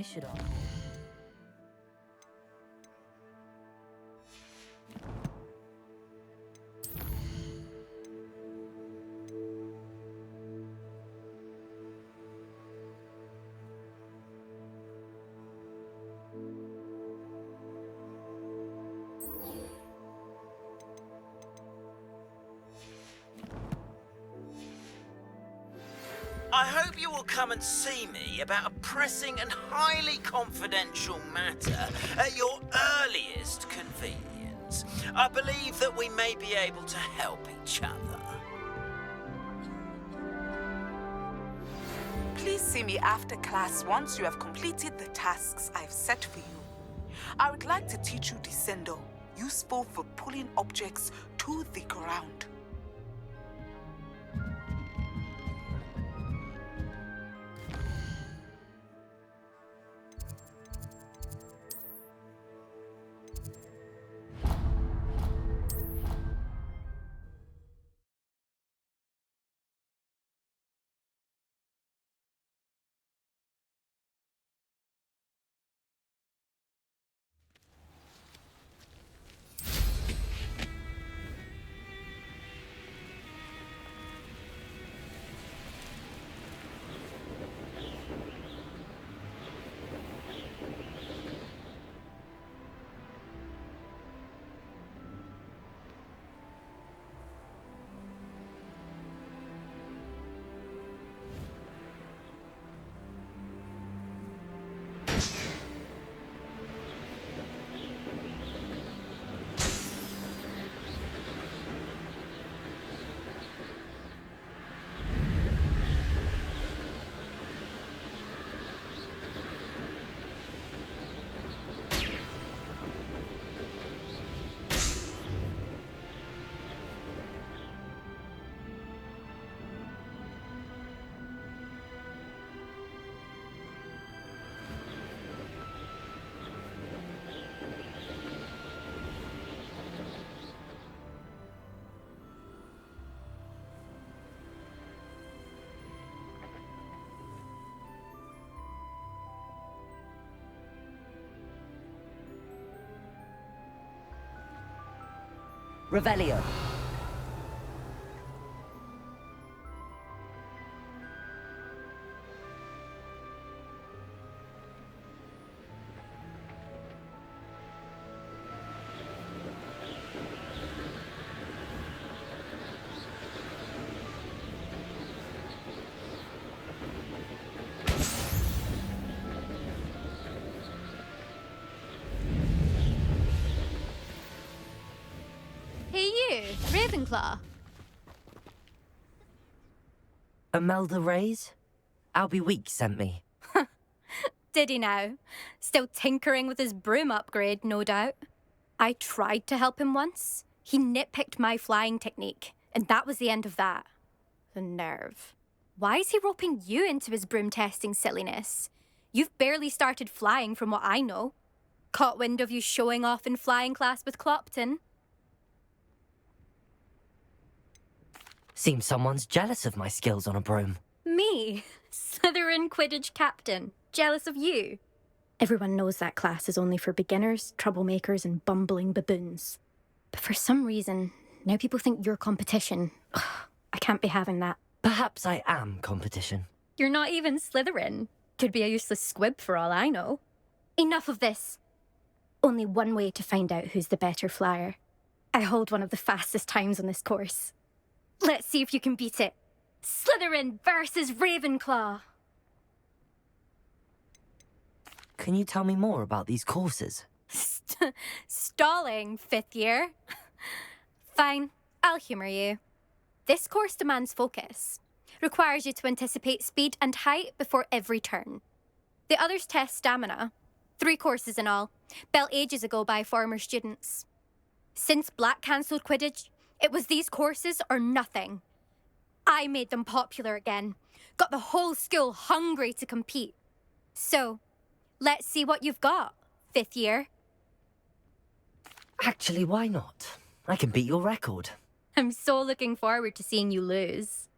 Why should I? I hope you will come and see me about a pressing and highly confidential matter at your earliest convenience. I believe that we may be able to help each other. Please see me after class once you have completed the tasks I've set for you. I would like to teach you Descendo, useful for pulling objects to the ground. Revelio. Hey you, Ravenclaw. Imelda Reyes? Albie Weeks sent me. Did he now? Still tinkering with his broom upgrade, no doubt. I tried to help him once. He nitpicked my flying technique, and that was the end of that. The nerve. Why is he roping you into his broom testing silliness? You've barely started flying from what I know. Caught wind of you showing off in flying class with Clopton. Seems someone's jealous of my skills on a broom. Me? Slytherin Quidditch captain. Jealous of you? Everyone knows that class is only for beginners, troublemakers, and bumbling baboons. But for some reason, now people think you're competition. Ugh, I can't be having that. Perhaps I am competition. You're not even Slytherin. Could be a useless squib for all I know. Enough of this. Only one way to find out who's the better flyer. I hold one of the fastest times on this course. Let's see if you can beat it. Slytherin versus Ravenclaw. Can you tell me more about these courses? Stalling, fifth year. Fine, I'll humour you. This course demands focus. Requires you to anticipate speed and height before every turn. The others test stamina. 3 courses in all, built ages ago by former students. Since Black cancelled Quidditch, it was these courses or nothing. I made them popular again. Got the whole school hungry to compete. So, let's see what you've got, fifth year. Actually, why not? I can beat your record. I'm so looking forward to seeing you lose.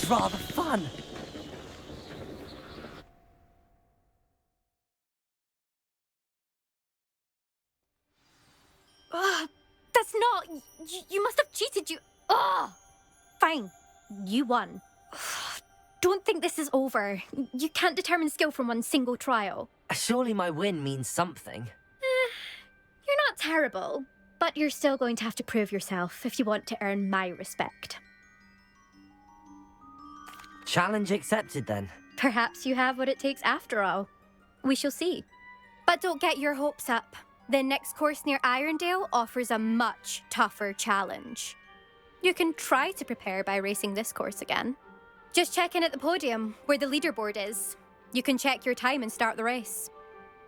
is rather fun. Ugh, that's not... You must have cheated, you... Ugh! Fine. You won. Ugh, don't think this is over. You can't determine skill from one single trial. Surely my win means something. You're not terrible, but you're still going to have to prove yourself if you want to earn my respect. Challenge accepted, then. Perhaps you have what it takes after all. We shall see. But don't get your hopes up. The next course near Irondale offers a much tougher challenge. You can try to prepare by racing this course again. Just check in at the podium, where the leaderboard is. You can check your time and start the race.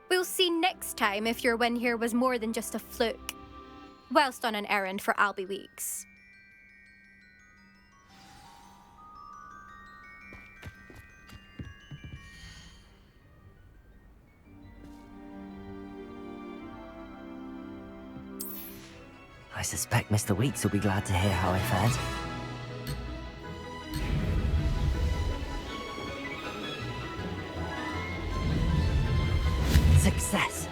We'll see next time if your win here was more than just a fluke, whilst on an errand for Albie Weeks. I suspect Mr. Weeks will be glad to hear how I fared. Success!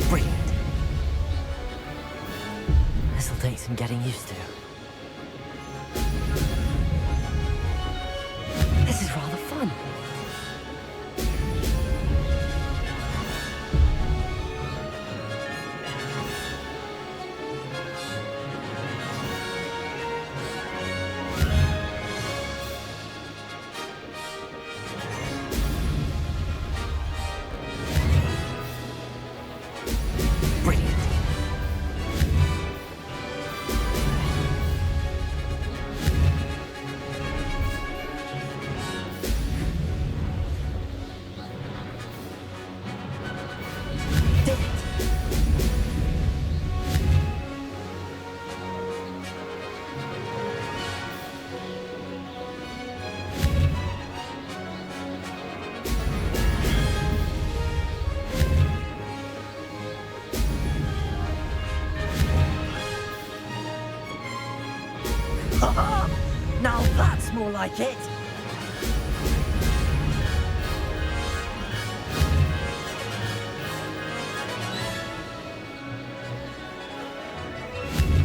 Brilliant. This'll take some getting used to. This is rather fun. Brilliant. Did it. Now that's more like it.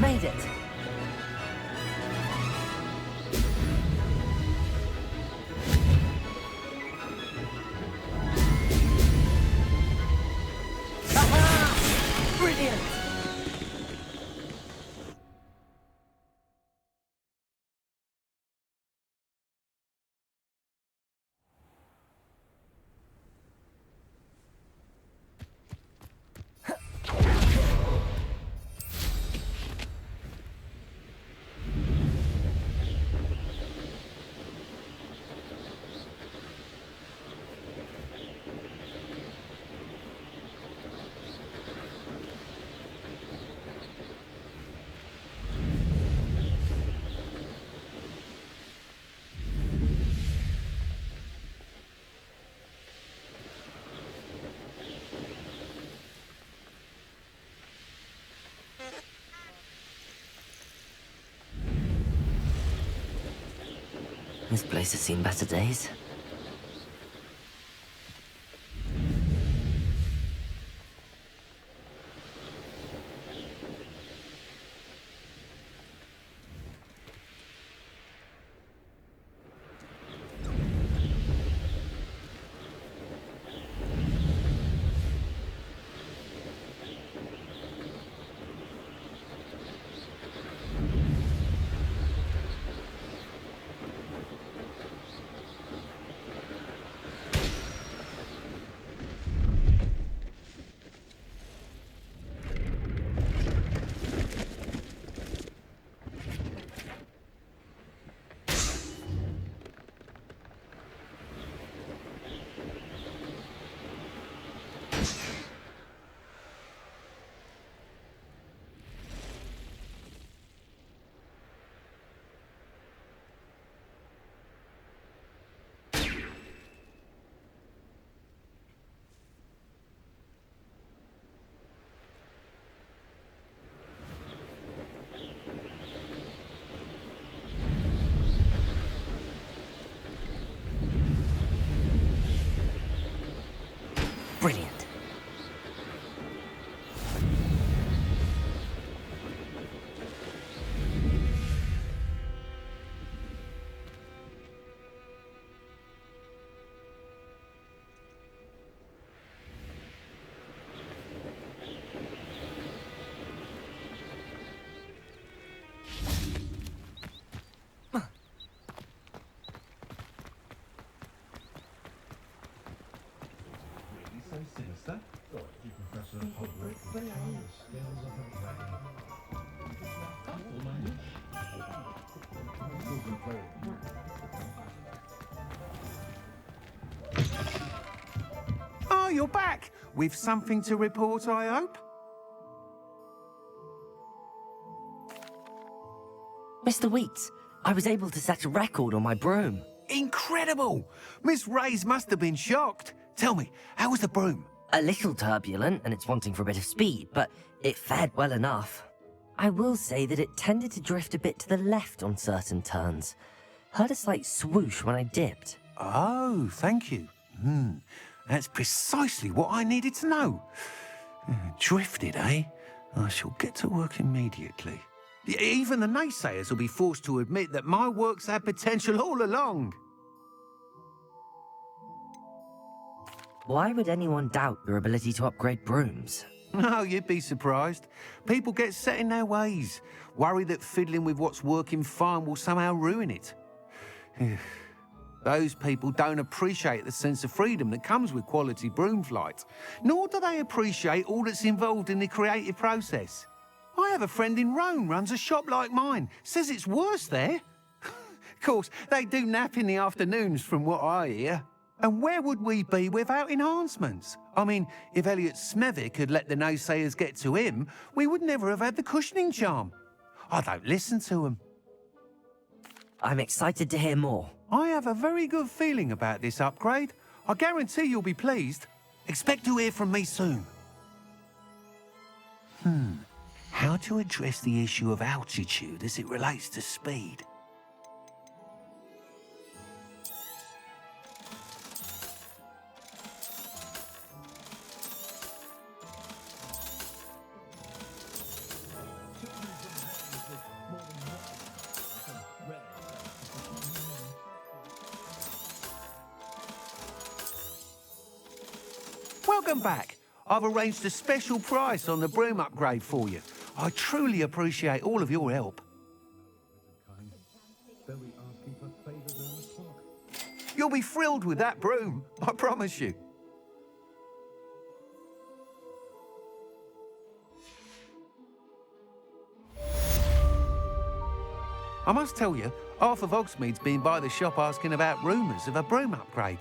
Made it. Aha! Brilliant. This place has seen better days. Sinister. Professor Hogwarts with the skills of a dragon. Oh, you're back! With something to report, I hope? Mr. Wheats, I was able to set a record on my broom. Incredible! Miss Reyes must have been shocked. Tell me, how was the broom? A little turbulent, and it's wanting for a bit of speed, but it fared well enough. I will say that it tended to drift a bit to the left on certain turns. Heard a slight swoosh when I dipped. Oh, thank you. That's precisely what I needed to know. Drifted, eh? I shall get to work immediately. Even the naysayers will be forced to admit that my work's had potential all along. Why would anyone doubt your ability to upgrade brooms? No, you'd be surprised. People get set in their ways, worry that fiddling with what's working fine will somehow ruin it. Those people don't appreciate the sense of freedom that comes with quality broom flight, nor do they appreciate all that's involved in the creative process. I have a friend in Rome runs a shop like mine, says it's worse there. Of course, they do nap in the afternoons from what I hear. And where would we be without enhancements? I mean, if Elliot Smethwick had let the naysayers get to him, we would never have had the cushioning charm. I don't listen to them. I'm excited to hear more. I have a very good feeling about this upgrade. I guarantee you'll be pleased. Expect to hear from me soon. How to address the issue of altitude as it relates to speed? Welcome back. I've arranged a special price on the broom upgrade for you. I truly appreciate all of your help. You'll be thrilled with that broom, I promise you. I must tell you, half of Hogsmeade's been by the shop asking about rumours of a broom upgrade.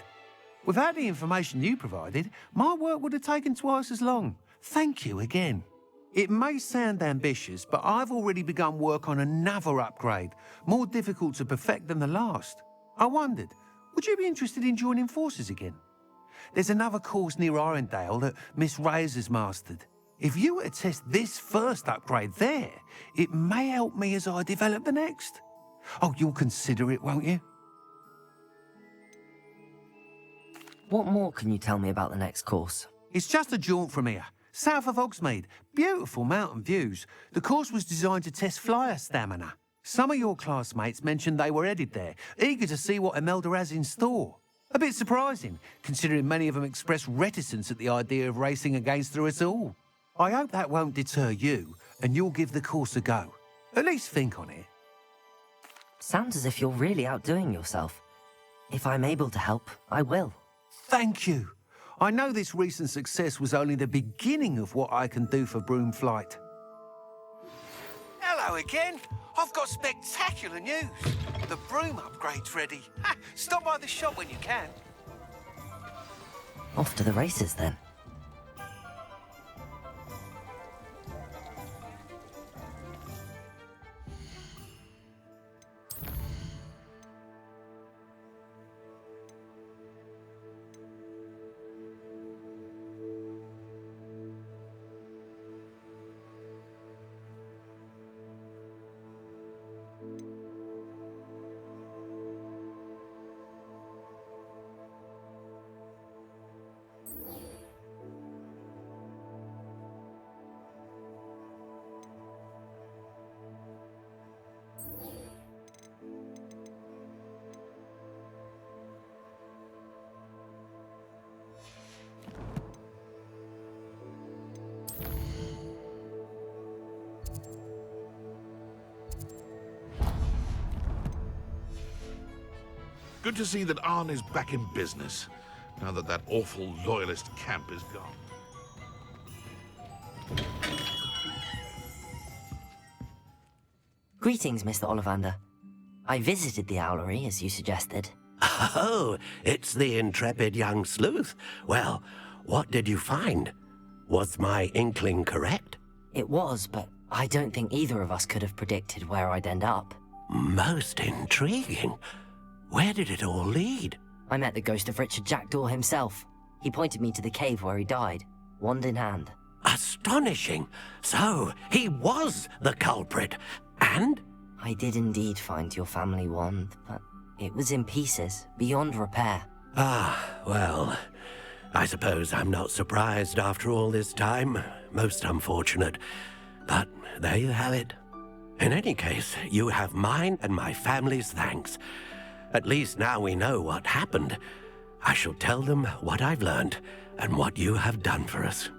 Without the information you provided, my work would have taken twice as long. Thank you again. It may sound ambitious, but I've already begun work on another upgrade, more difficult to perfect than the last. I wondered, would you be interested in joining forces again? There's another course near Arendelle that Miss Reyes has mastered. If you were to test this first upgrade there, it may help me as I develop the next. Oh, you'll consider it, won't you? What more can you tell me about the next course? It's just a jaunt from here, south of Hogsmeade. Beautiful mountain views. The course was designed to test flyer stamina. Some of your classmates mentioned they were headed there, eager to see what Imelda has in store. A bit surprising, considering many of them expressed reticence at the idea of racing against her at all. I hope that won't deter you, and you'll give the course a go. At least think on it. Sounds as if you're really outdoing yourself. If I'm able to help, I will. Thank you. I know this recent success was only the beginning of what I can do for broom flight. Hello again. I've got spectacular news. The broom upgrade's ready. Stop by the shop when you can. Off to the races then. Good to see that Arn is back in business. now that that awful loyalist camp is gone. Greetings, Mr. Ollivander. I visited the Owlery, as you suggested. Oh, it's the intrepid young sleuth. Well, what did you find? Was my inkling correct? It was, but I don't think either of us could have predicted where I'd end up. Most intriguing. Where did it all lead? I met the ghost of Richard Jackdaw himself. He pointed me to the cave where he died, wand in hand. Astonishing. So, he was the culprit. And? I did indeed find your family wand, but it was in pieces, beyond repair. Ah, well, I suppose I'm not surprised after all this time. Most unfortunate. But there you have it. In any case, you have mine and my family's thanks. At least now we know what happened. I shall tell them what I've learned and what you have done for us.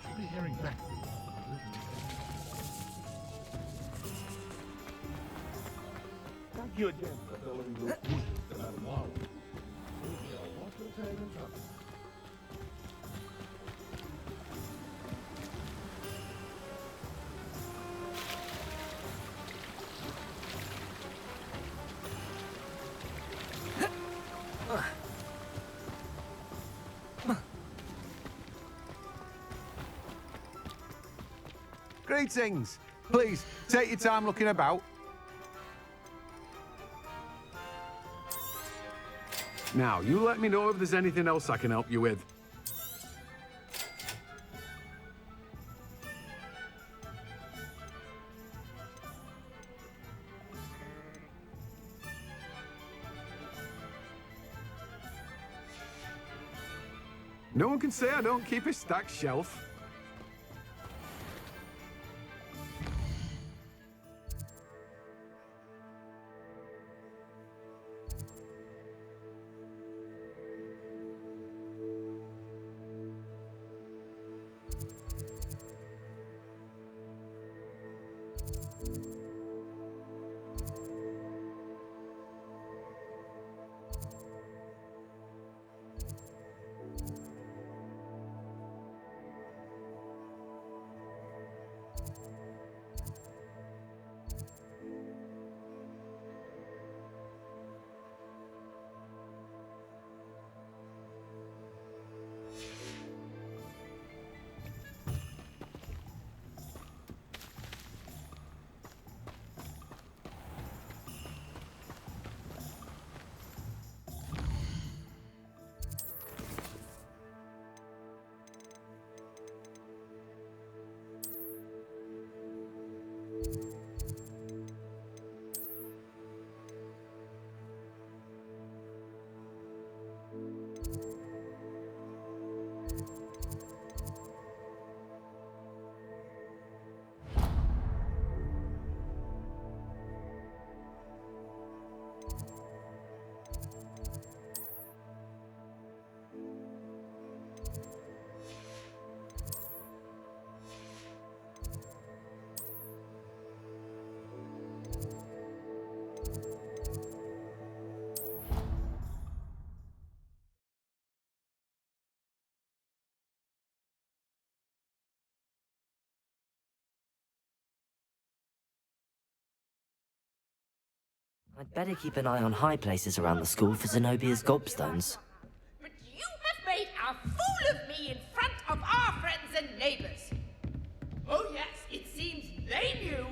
Should be hearing back. Thank you again for following those bushes about a mile. We shall watch your tail and trouble. Greetings. Please, take your time looking about. Now, you let me know if there's anything else I can help you with. No one can say I don't keep a stacked shelf. I'd better keep an eye on high places around the school for Zenobia's gobstones. But you have made a fool of me in front of our friends and neighbors. Oh yes, it seems they knew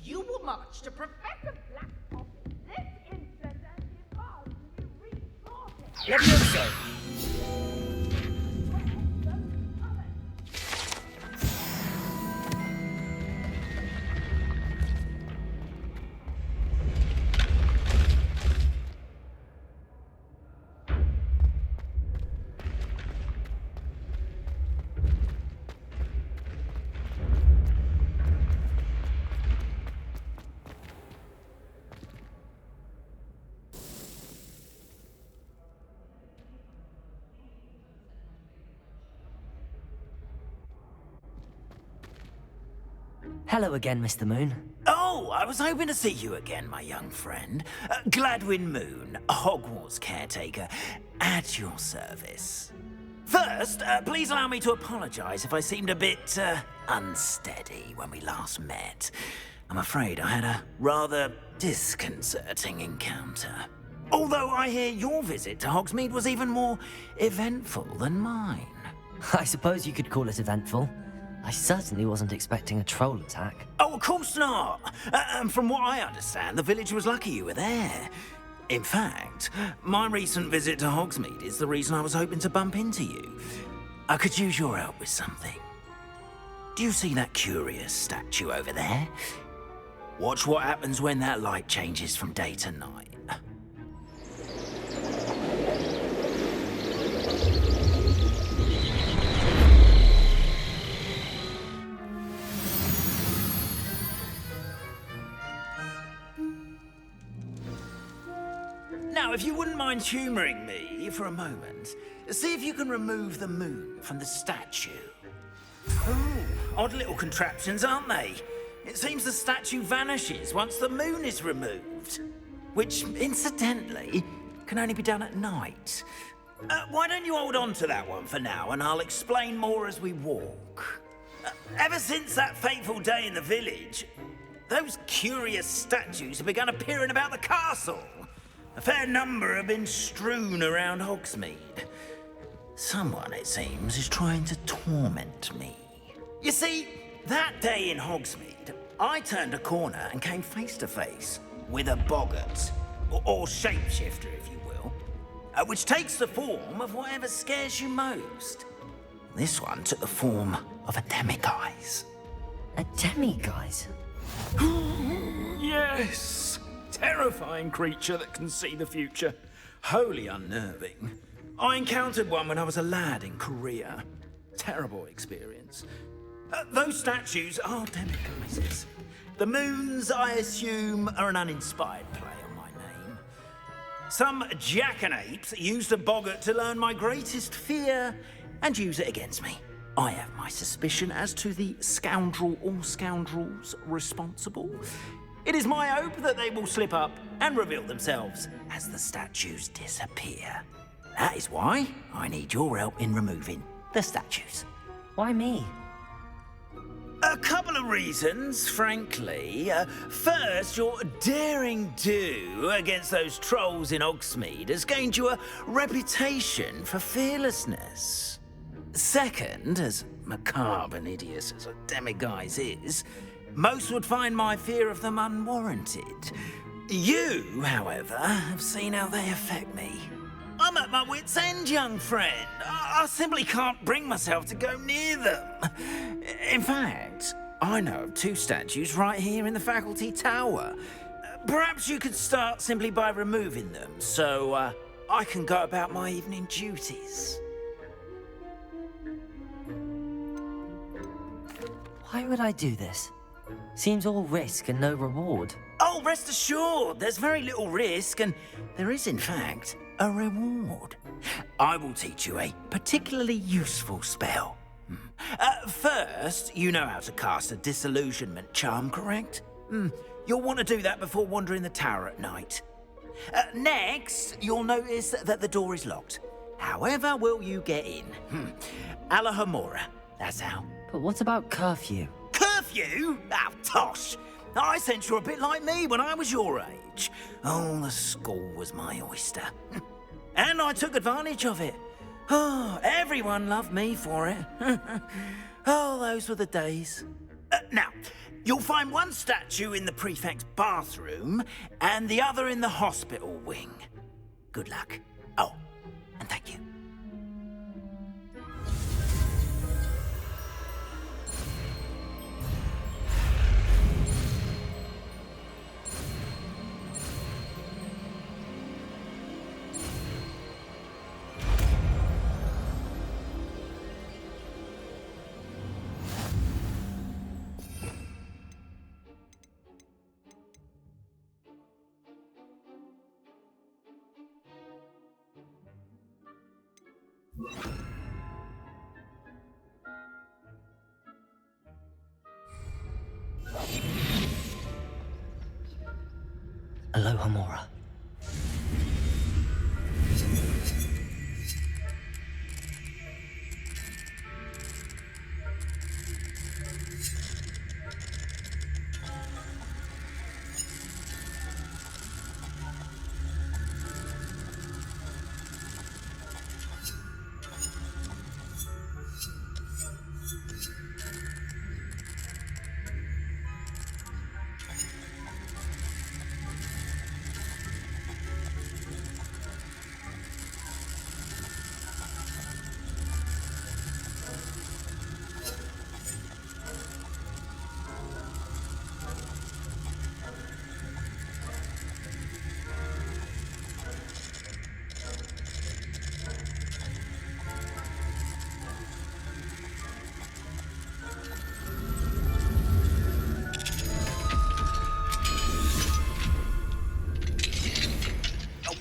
you will march to Professor Blackpop this instant and demand you restore him. Let me know so. Hello again, Mr. Moon. Oh, I was hoping to see you again, my young friend. Gladwin Moon, Hogwarts caretaker, at your service. First, please allow me to apologise if I seemed a bit unsteady when we last met. I'm afraid I had a rather disconcerting encounter. Although I hear your visit to Hogsmeade was even more eventful than mine. I suppose you could call it eventful. I certainly wasn't expecting a troll attack. Oh, of course not. And from what I understand, the village was lucky you were there. In fact, my recent visit to Hogsmeade is the reason I was hoping to bump into you. I could use your help with something. Do you see that curious statue over there? Watch what happens when that light changes from day to night. Now, if you wouldn't mind humouring me for a moment, see if you can remove the moon from the statue. Oh, odd little contraptions, aren't they? It seems the statue vanishes once the moon is removed. Which, incidentally, can only be done at night. Why don't you hold on to that one for now, and I'll explain more as we walk. Ever since that fateful day in the village, those curious statues have begun appearing about the castle. A fair number have been strewn around Hogsmeade. Someone, it seems, is trying to torment me. You see, that day in Hogsmeade, I turned a corner and came face to face with a boggart, or shapeshifter, if you will, which takes the form of whatever scares you most. This one took the form of a demiguise. A demiguise? Yes! Terrifying creature that can see the future. Wholly unnerving. I encountered one when I was a lad in Korea. Terrible experience. Those statues are demiguises. The moons, I assume, are an uninspired play on my name. Some jackanapes used a boggart to learn my greatest fear and use it against me. I have my suspicion as to the scoundrel or scoundrels responsible. It is my hope that they will slip up and reveal themselves as the statues disappear. That is why I need your help in removing the statues. Why me? A couple of reasons, frankly. First, your daring do against those trolls in Hogsmeade has gained you a reputation for fearlessness. Second, as macabre and hideous as a demiguise is, most would find my fear of them unwarranted. You, however, have seen how they affect me. I'm at my wit's end, young friend. I simply can't bring myself to go near them. In fact, I know of two statues right here in the faculty tower. Perhaps you could start simply by removing them, so I can go about my evening duties. Why would I do this? Seems all risk and no reward. Oh, rest assured, there's very little risk, and there is, in fact, a reward. I will teach you a particularly useful spell. First, you know how to cast a disillusionment charm, correct? You'll want to do that before wandering the tower at night. Next, you'll notice that the door is locked. However will you get in? Alahomora, that's how. But what about curfew? Curfew? Oh, tosh. I sense you're a bit like me when I was your age. Oh, the school was my oyster. And I took advantage of it. Oh, everyone loved me for it. Oh, those were the days. Now, you'll find one statue in the prefect's bathroom and the other in the hospital wing. Good luck. Oh, and thank you. Aloha Mora.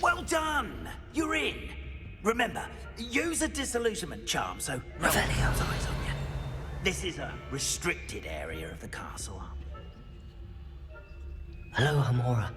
Well done! You're in. Remember, use a disillusionment charm so no one Revelio. has eyes on you. This is a restricted area of the castle. Aloha Mora.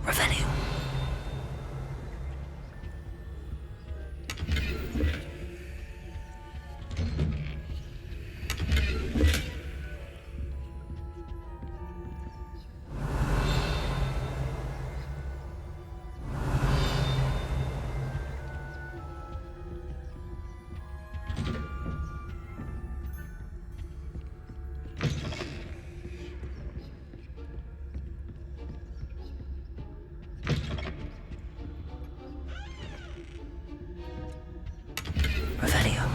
Revelio. Revelio.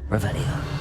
Revelio.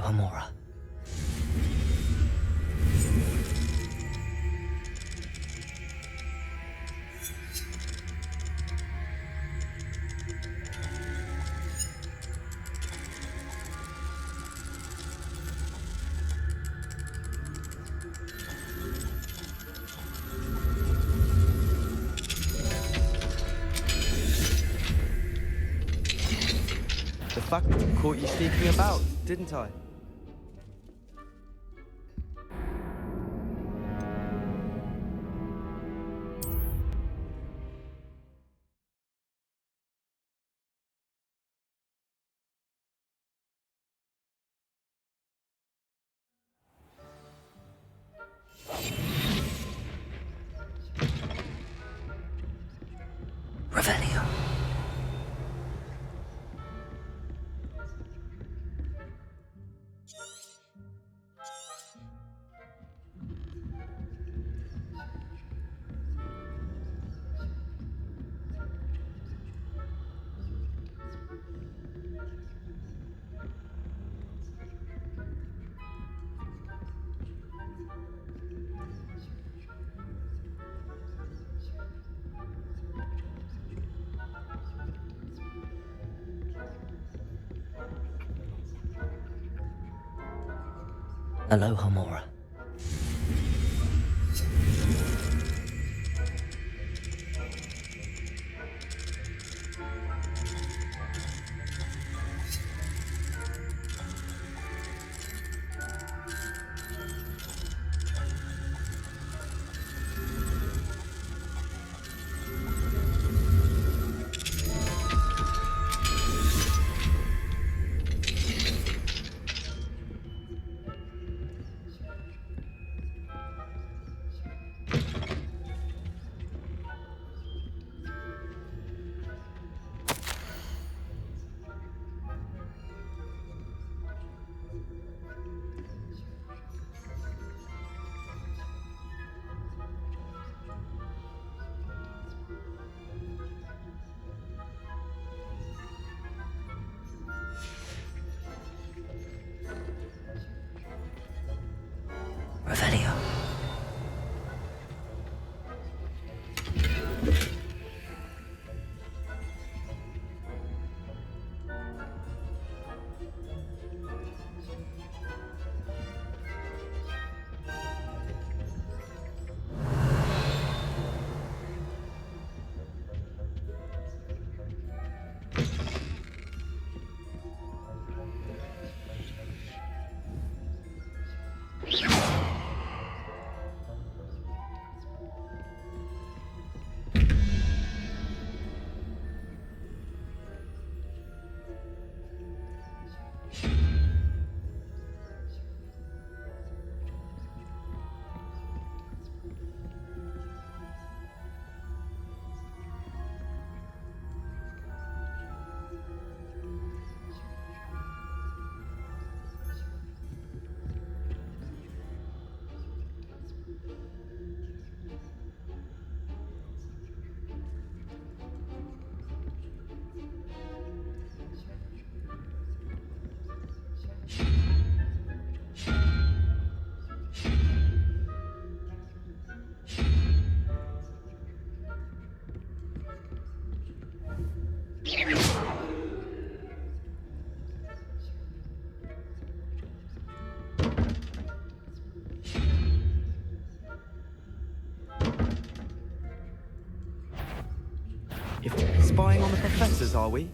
Homura. The fuck caught you sneaking about, didn't I? Revelio. Hello, Homura. Revelio. Spying on the professors, are we?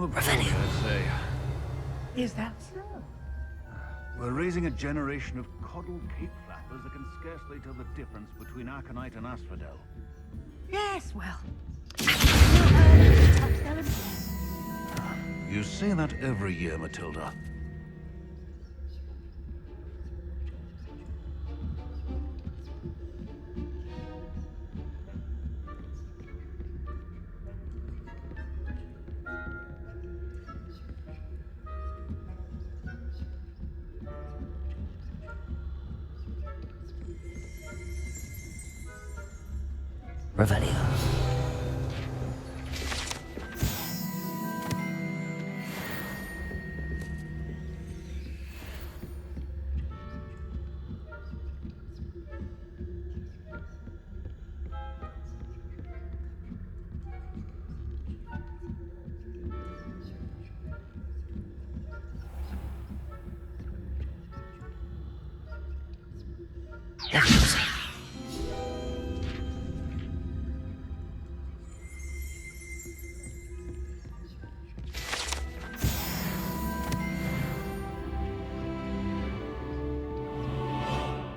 Rather boring, I'd say. Is that so? We're raising a generation of coddled cape flappers that can scarcely tell the difference between Aconite and Asphodel. Yes, well. You say that every year, Matilda. Revelio. Leviosa.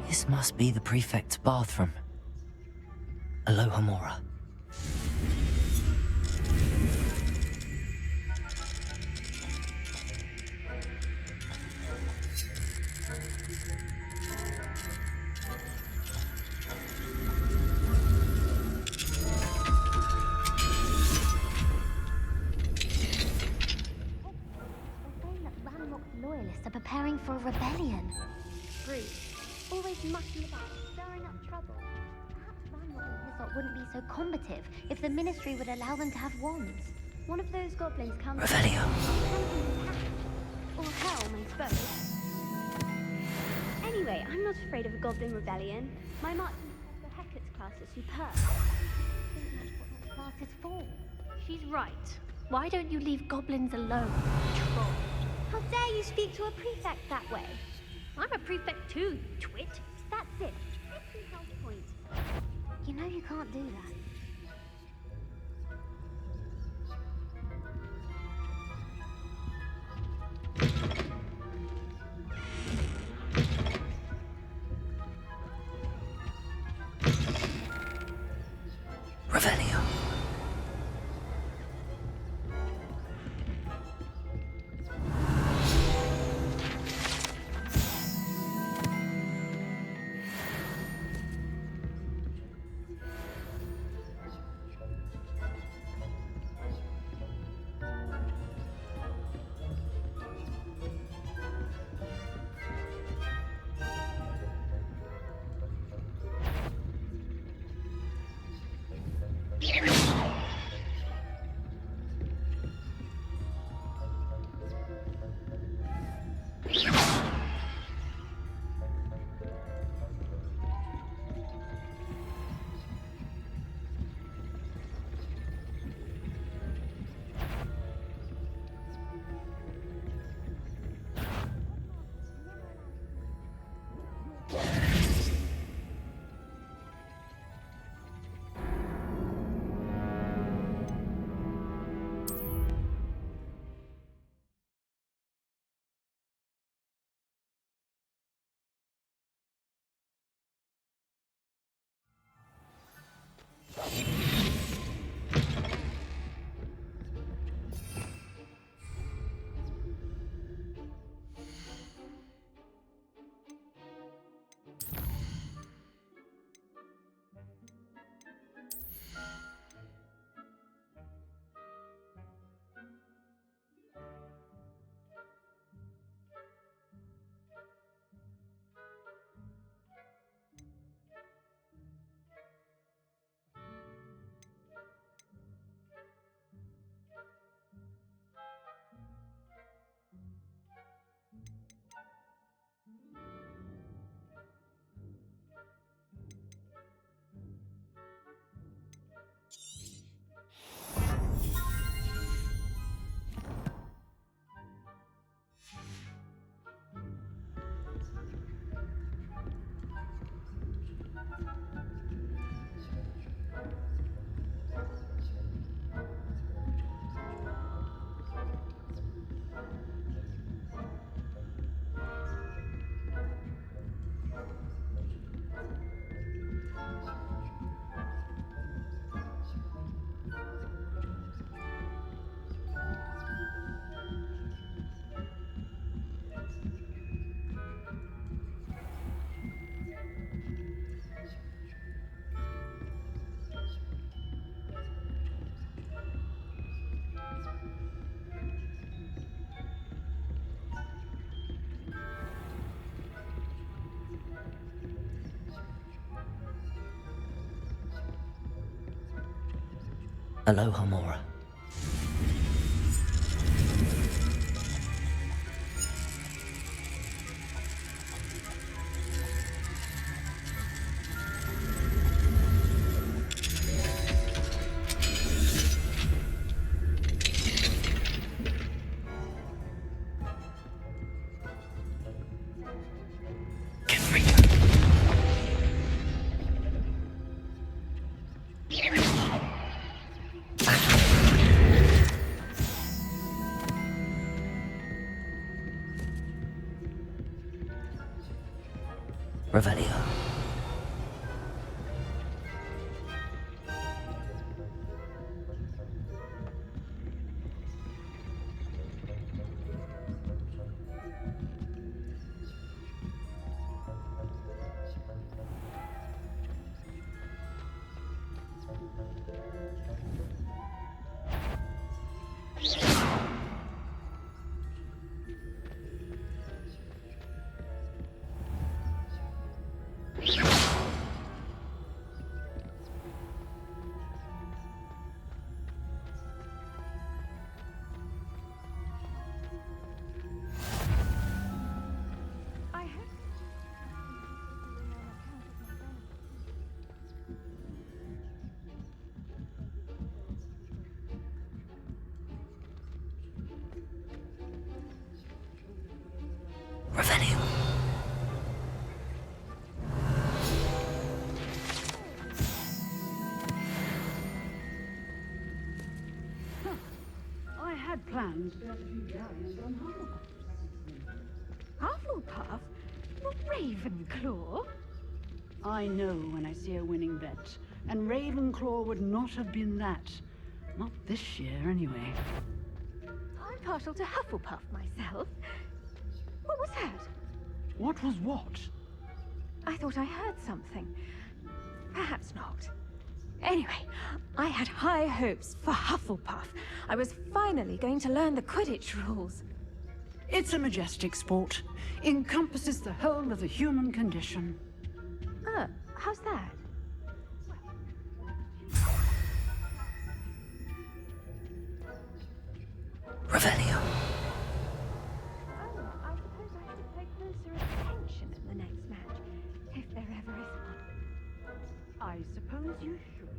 This must be the prefect's bathroom. Aloha Mora. Loyalists are preparing for a rebellion. Rude. Always mucking about, stirring up trouble. Perhaps Ranrock and Hizzot wouldn't be so combative if the Ministry would allow them to have wands. One of those goblins comes... Revelio. Or Helm, I suppose. Anyway, I'm not afraid of a goblin rebellion. My marching Professor Hecat's class is superb. I think that's what that class is for. She's right. Why don't you leave goblins alone, troll? How dare you speak to a prefect that way? I'm a prefect too, you twit. That's it. 50 health points. You know you can't do that. Aloha Mora. Revelio. Revelio. I had plans to have a few galleys on Hufflepuff. Ravenclaw? I know when I see a winning bet, and Ravenclaw would not have been that. Not this year, anyway. I'm partial to Hufflepuff myself. What was that? What was what? I thought I heard something. Perhaps not. Anyway, I had high hopes for Hufflepuff. I was finally going to learn the Quidditch rules. It's a majestic sport. Encompasses the whole of the human condition. How's that? Revelio. Oh, I suppose I should pay closer attention in the next match, if there ever is one. I suppose you should.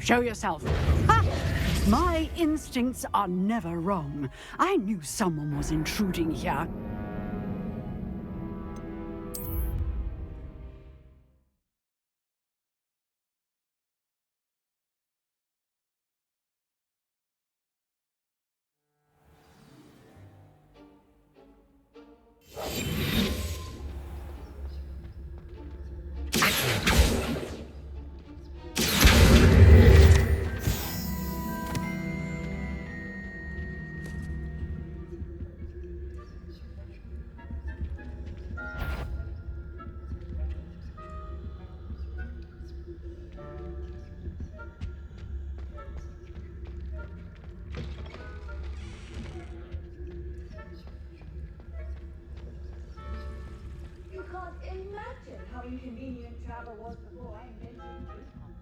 Show yourself. Ha! My instincts are never wrong. I knew someone was intruding here. inconvenient travel was before I invented gate hunger.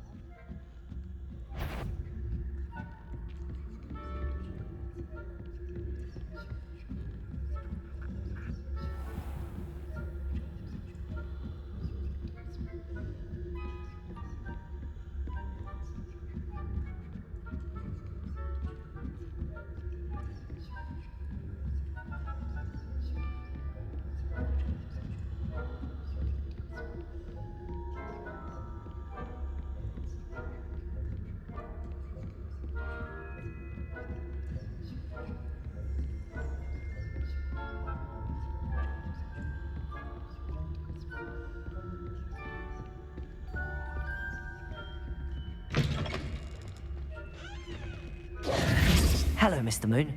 Hello, Mr. Moon.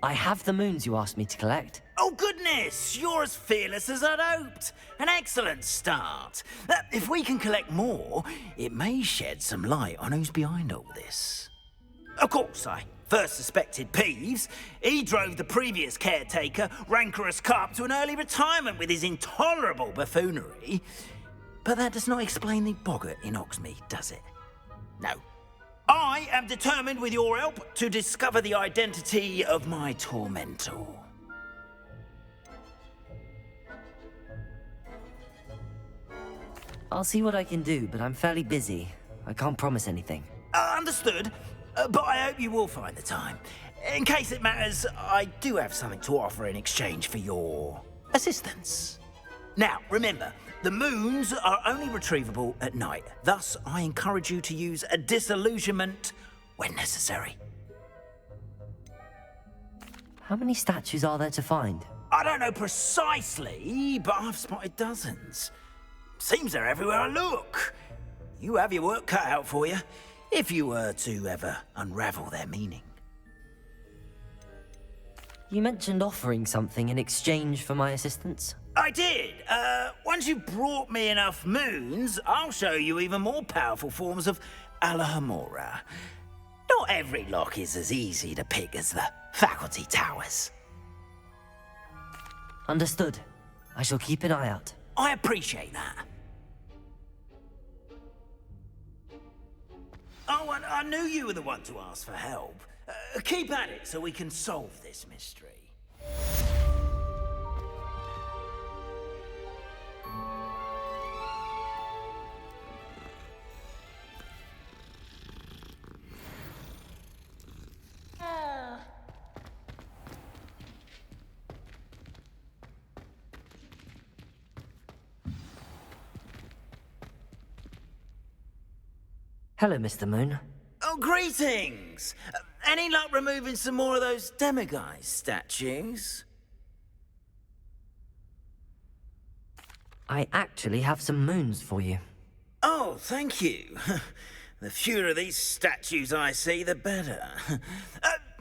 I have the moons you asked me to collect. Oh, goodness! You're as fearless as I'd hoped. An excellent start. If we can collect more, it may shed some light on who's behind all this. Of course, I first suspected Peeves. He drove the previous caretaker, Rancorous Carp, to an early retirement with his intolerable buffoonery. But that does not explain the boggart in Hogsmeade, does it? No. I am determined, with your help, to discover the identity of my tormentor. I'll see what I can do, but I'm fairly busy. I can't promise anything. Understood, but I hope you will find the time. In case it matters, I do have something to offer in exchange for your assistance. Now, remember, the moons are only retrievable at night. Thus, I encourage you to use a disillusionment when necessary. How many statues are there to find? I don't know precisely, but I've spotted dozens. Seems they're everywhere I look. You have your work cut out for you, if you were to ever unravel their meaning. You mentioned offering something in exchange for my assistance? I did. Once you brought me enough moons, I'll show you even more powerful forms of Alahomora. Not every lock is as easy to pick as the faculty towers. Understood. I shall keep an eye out. I appreciate that. Oh, and I knew you were the one to ask for help. Keep at it so we can solve this mystery. Hello, Mr. Moon. Oh, greetings! Any luck removing some more of those demiguise statues? I actually have some moons for you. Oh, thank you. The fewer of these statues I see, the better.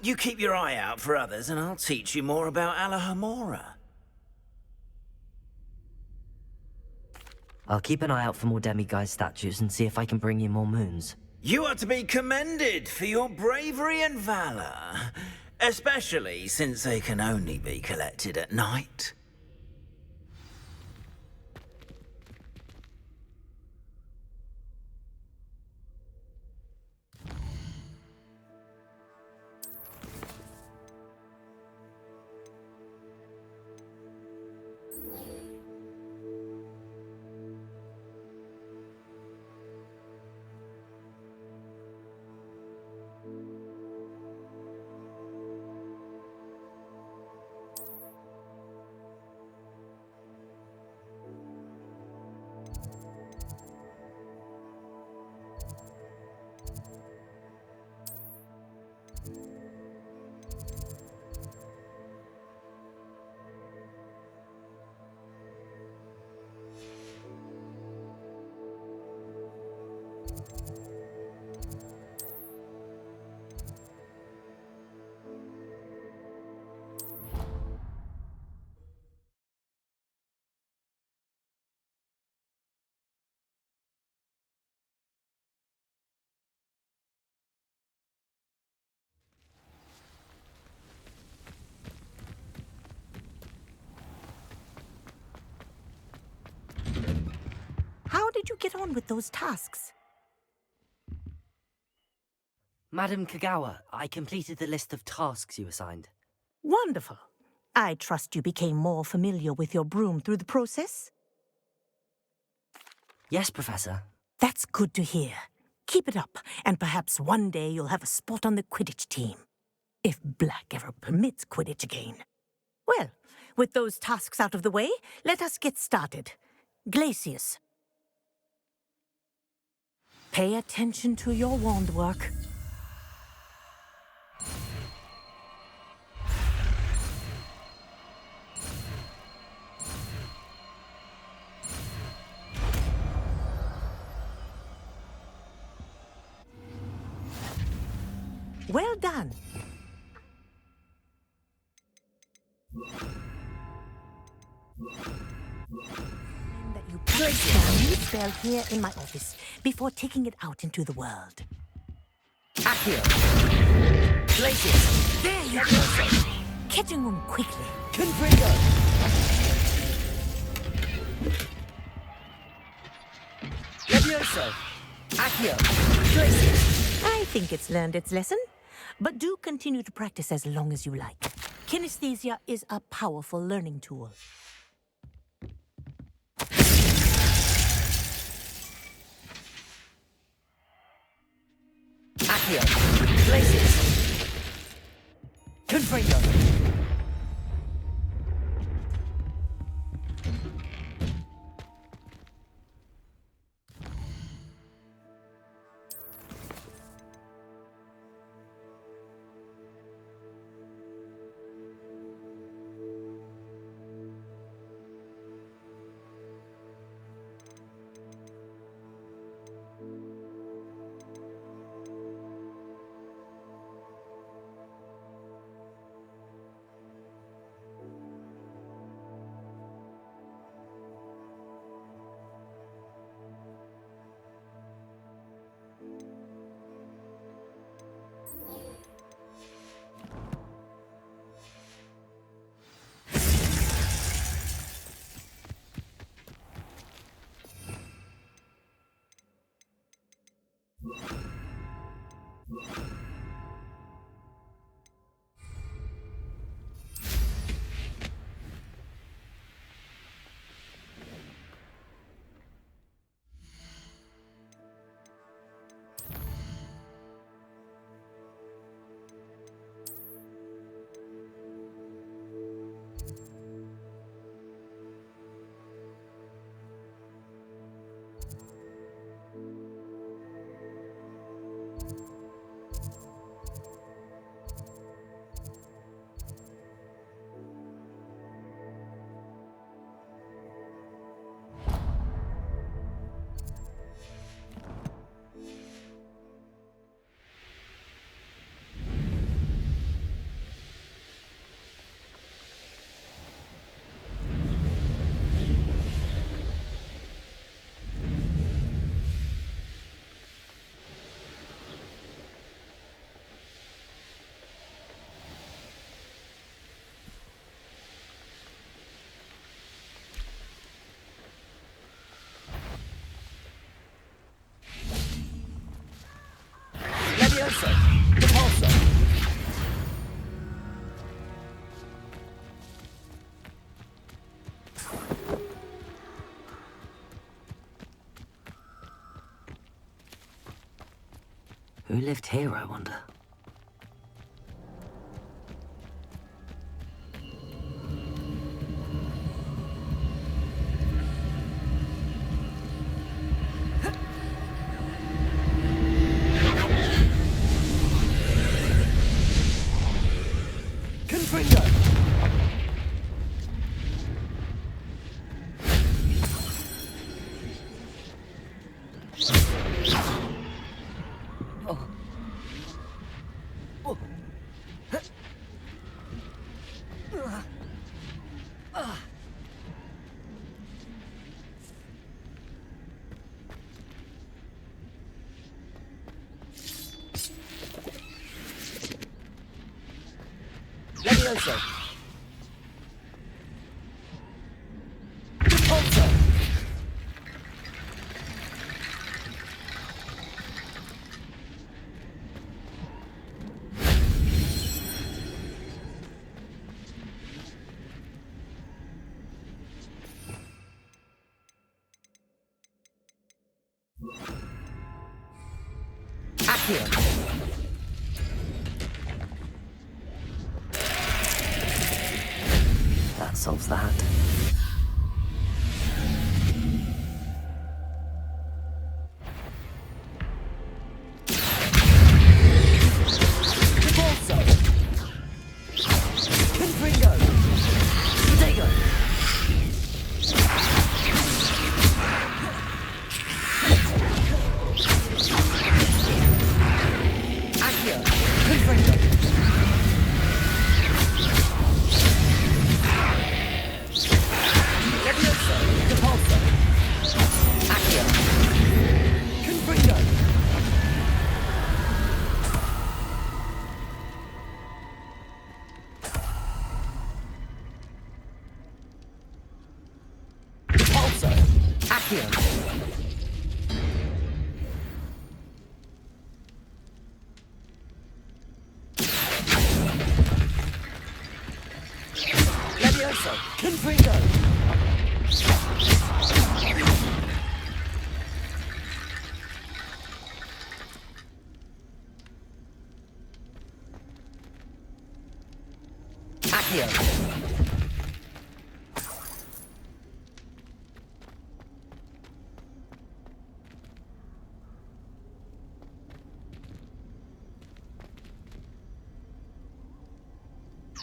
You keep your eye out for others, and I'll teach you more about Alahomora. I'll keep an eye out for more demiguise statues and see if I can bring you more moons. You are to be commended for your bravery and valor, especially since they can only be collected at night. did you get on with those tasks? Madam Kagawa, I completed the list of tasks you assigned. Wonderful. I trust you became more familiar with your broom through the process? Yes, Professor. That's good to hear. Keep it up, and perhaps one day you'll have a spot on the Quidditch team. If Black ever permits Quidditch again. Well, with those tasks out of the way, let us get started. Glacius. Pay attention to your wand work. Well done. That you place down each spell here in my office before taking it out into the world. Accio! Glacius! There you go! Catching them quickly. Confringo! Levioso! Accio! Glacius! I think it's learned its lesson, but do continue to practice as long as you like. Kinesthesia is a powerful learning tool. Accio! Glacius! Confringo! Levioso! Repulso! Who lived here, I wonder? Levioso! Repulso! Accio. That solves that.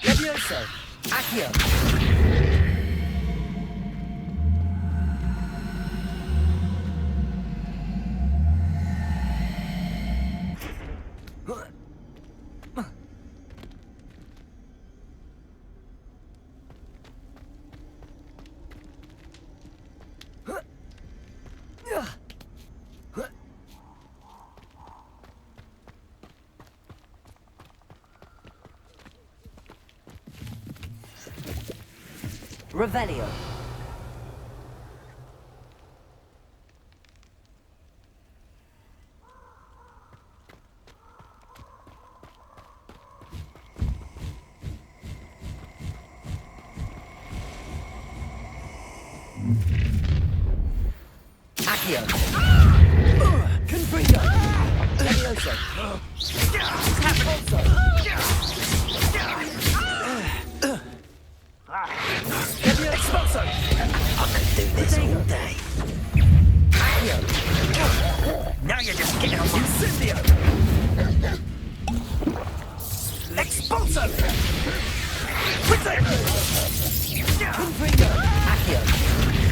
Levioso! Accio! Revelio. Accio. Confringo. Levioso. Capolso. Levioso. I could do this all day. Accio. Now you're just getting on my Incendio. Expulso. Confringo. Accio.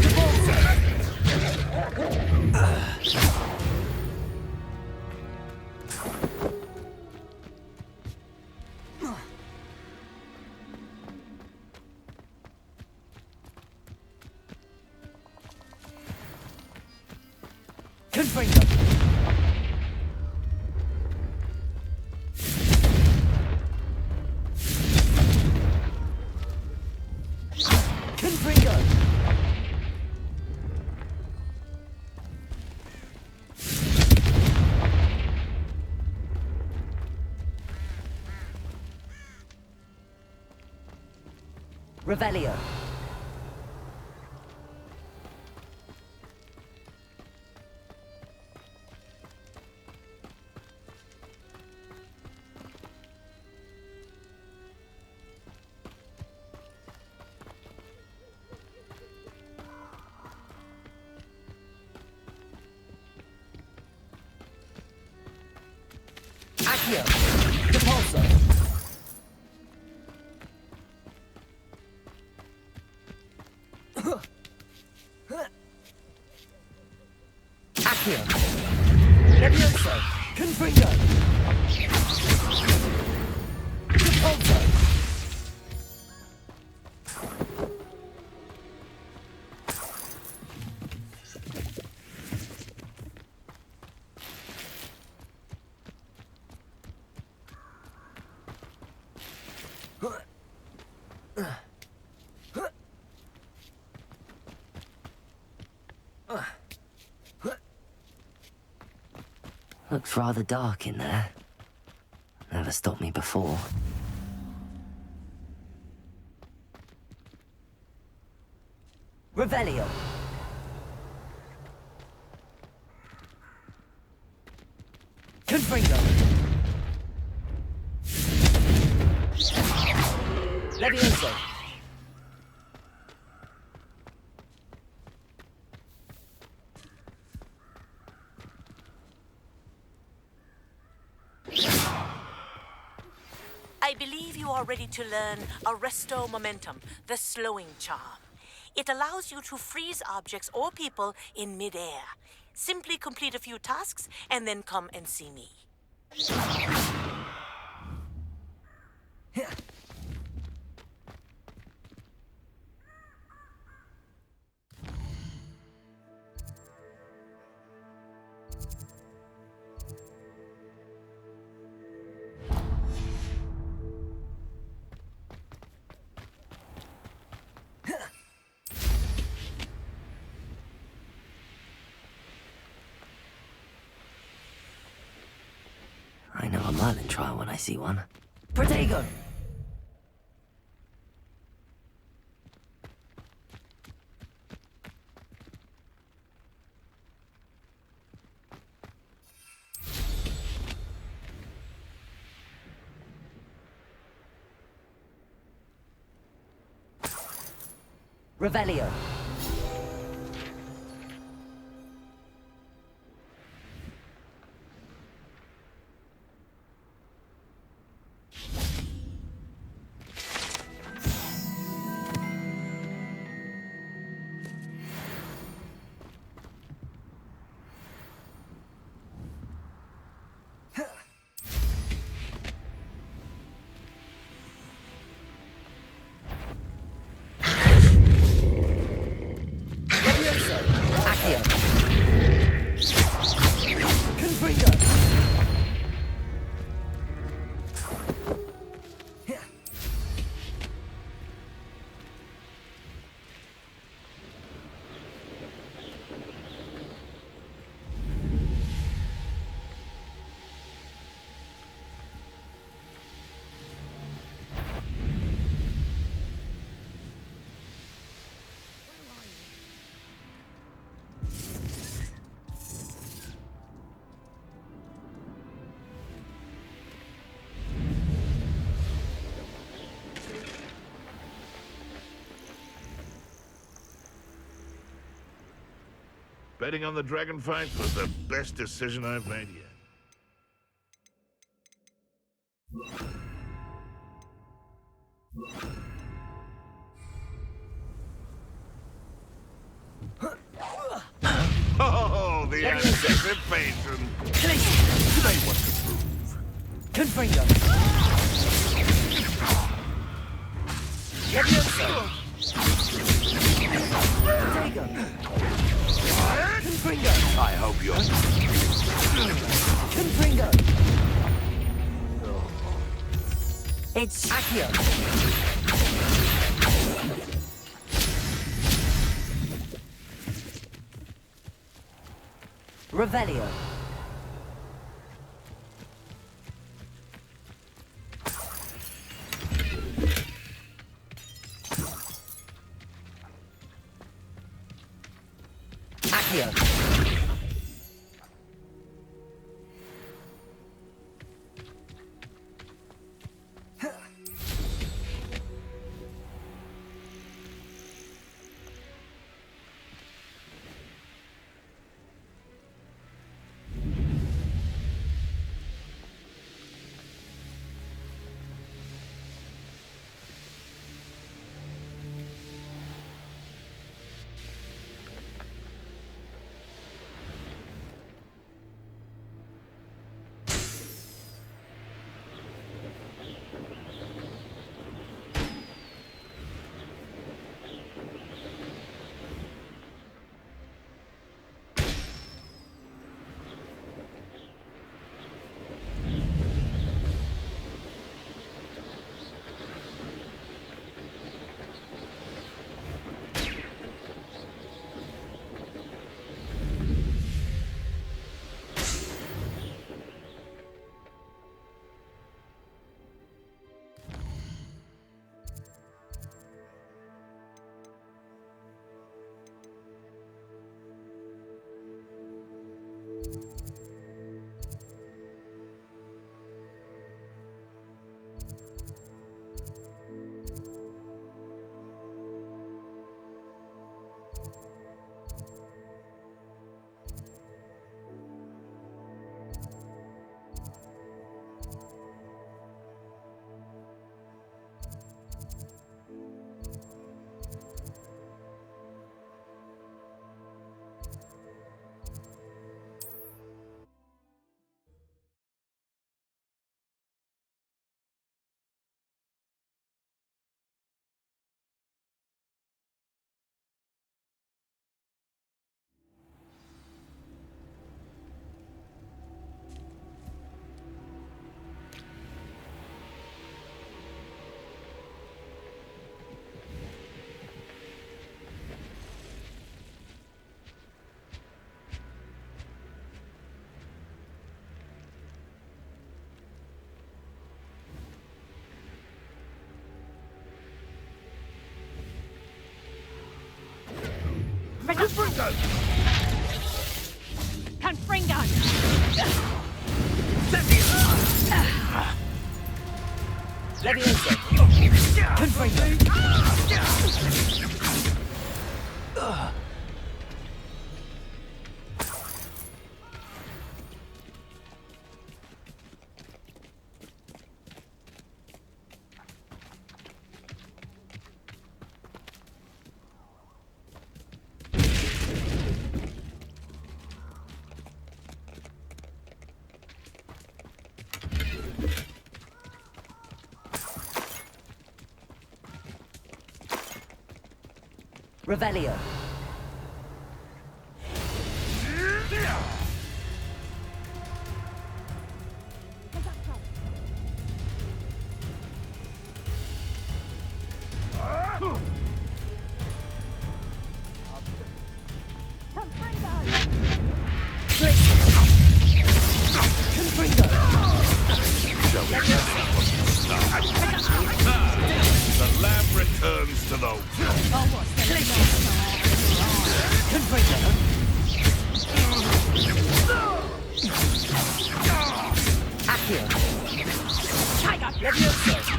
Capolso. Confringo. Confringo. Revelio. Accio. Capolso. Accio. Levioso. Confringo. Capolso. Looks rather dark in there. Never stopped me before. Revelio. Confringo. Levioso. I believe you are ready to learn Arresto Momentum, the slowing charm. It allows you to freeze objects or people in midair. Simply complete a few tasks and then come and see me. I know a Merlin trial when I see one. Protego! Revelio. Betting on the dragon fight was the best decision I've made yet. Oh, the anticipation! They want to prove. Confringo. Levioso. Protego. Confringo. I hope you're... Confringo. It's Accio. Revelio. Accio. Confringo! Confringo! Leviosa! Confringo! Revelio. The lab returns to the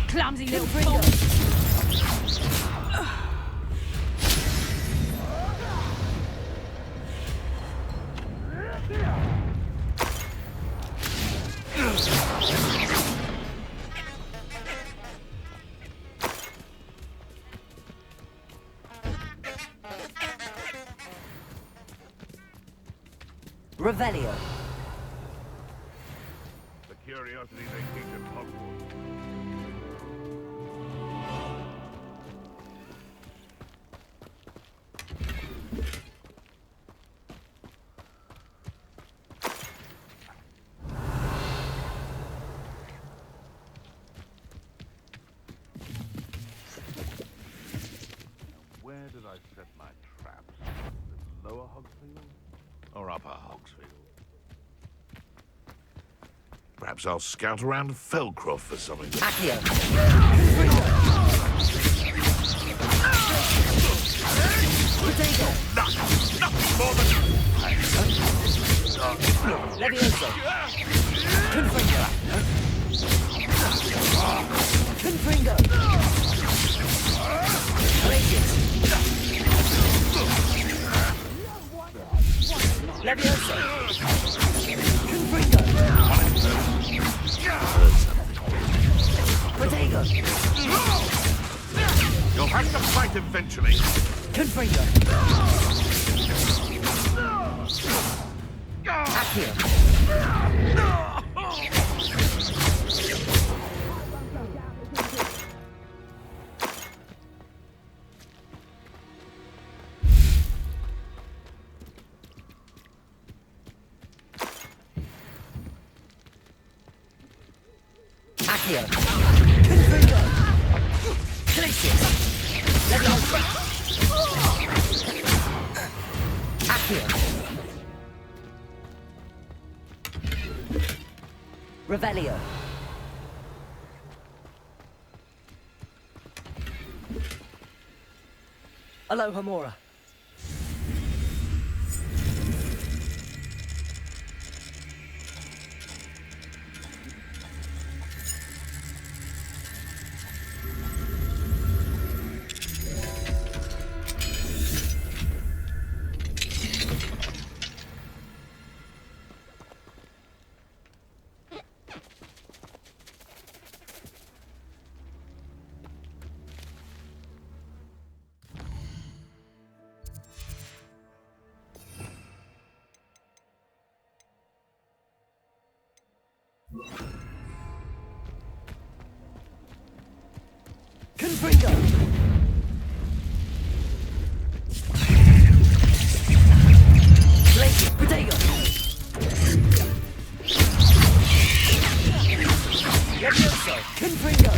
Clumsy little fool! Revelio. The curiosity they keep in Hogwarts. Where did I set my traps? The lower Hogsfield or upper Hogsfield? Perhaps I'll scout around Felcroft for something. Accio. Nothing more than Leviosa. Confringo. Confringo. Glacius. Leviosa. Confringo. Protego. You'll have to fight eventually. Confringo. Accio. Accio. Confringo. Glacius. Leviosa. Accio. Revelio. Alohomora. Confringo. Glacius. Protego. Leviosa. Confringo.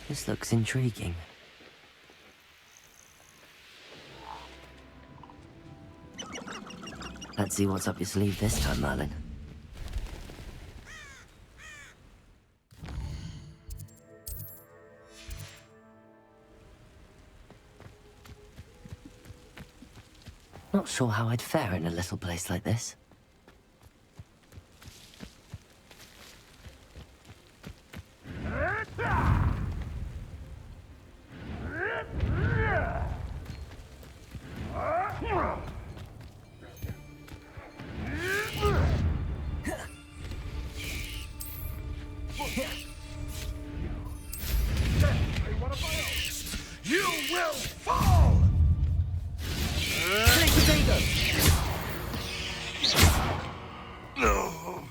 This looks intriguing. Let's see what's up your sleeve this time, Merlin. Not sure how I'd fare in a little place like this. You will fall! No.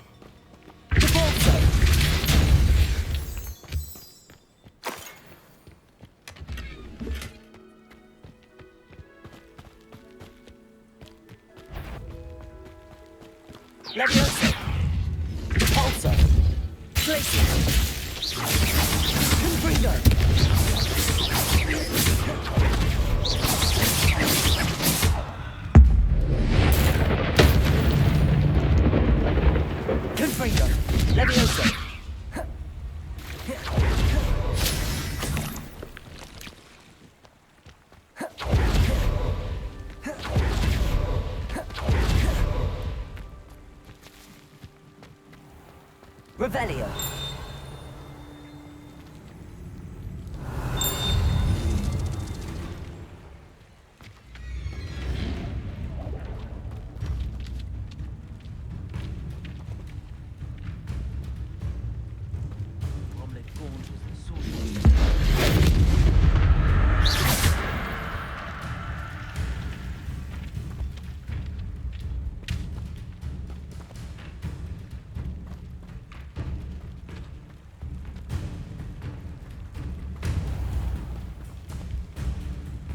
Leviosa! Repulsor! Glacier! Confringo! Confringo! Leviosa! Revelio!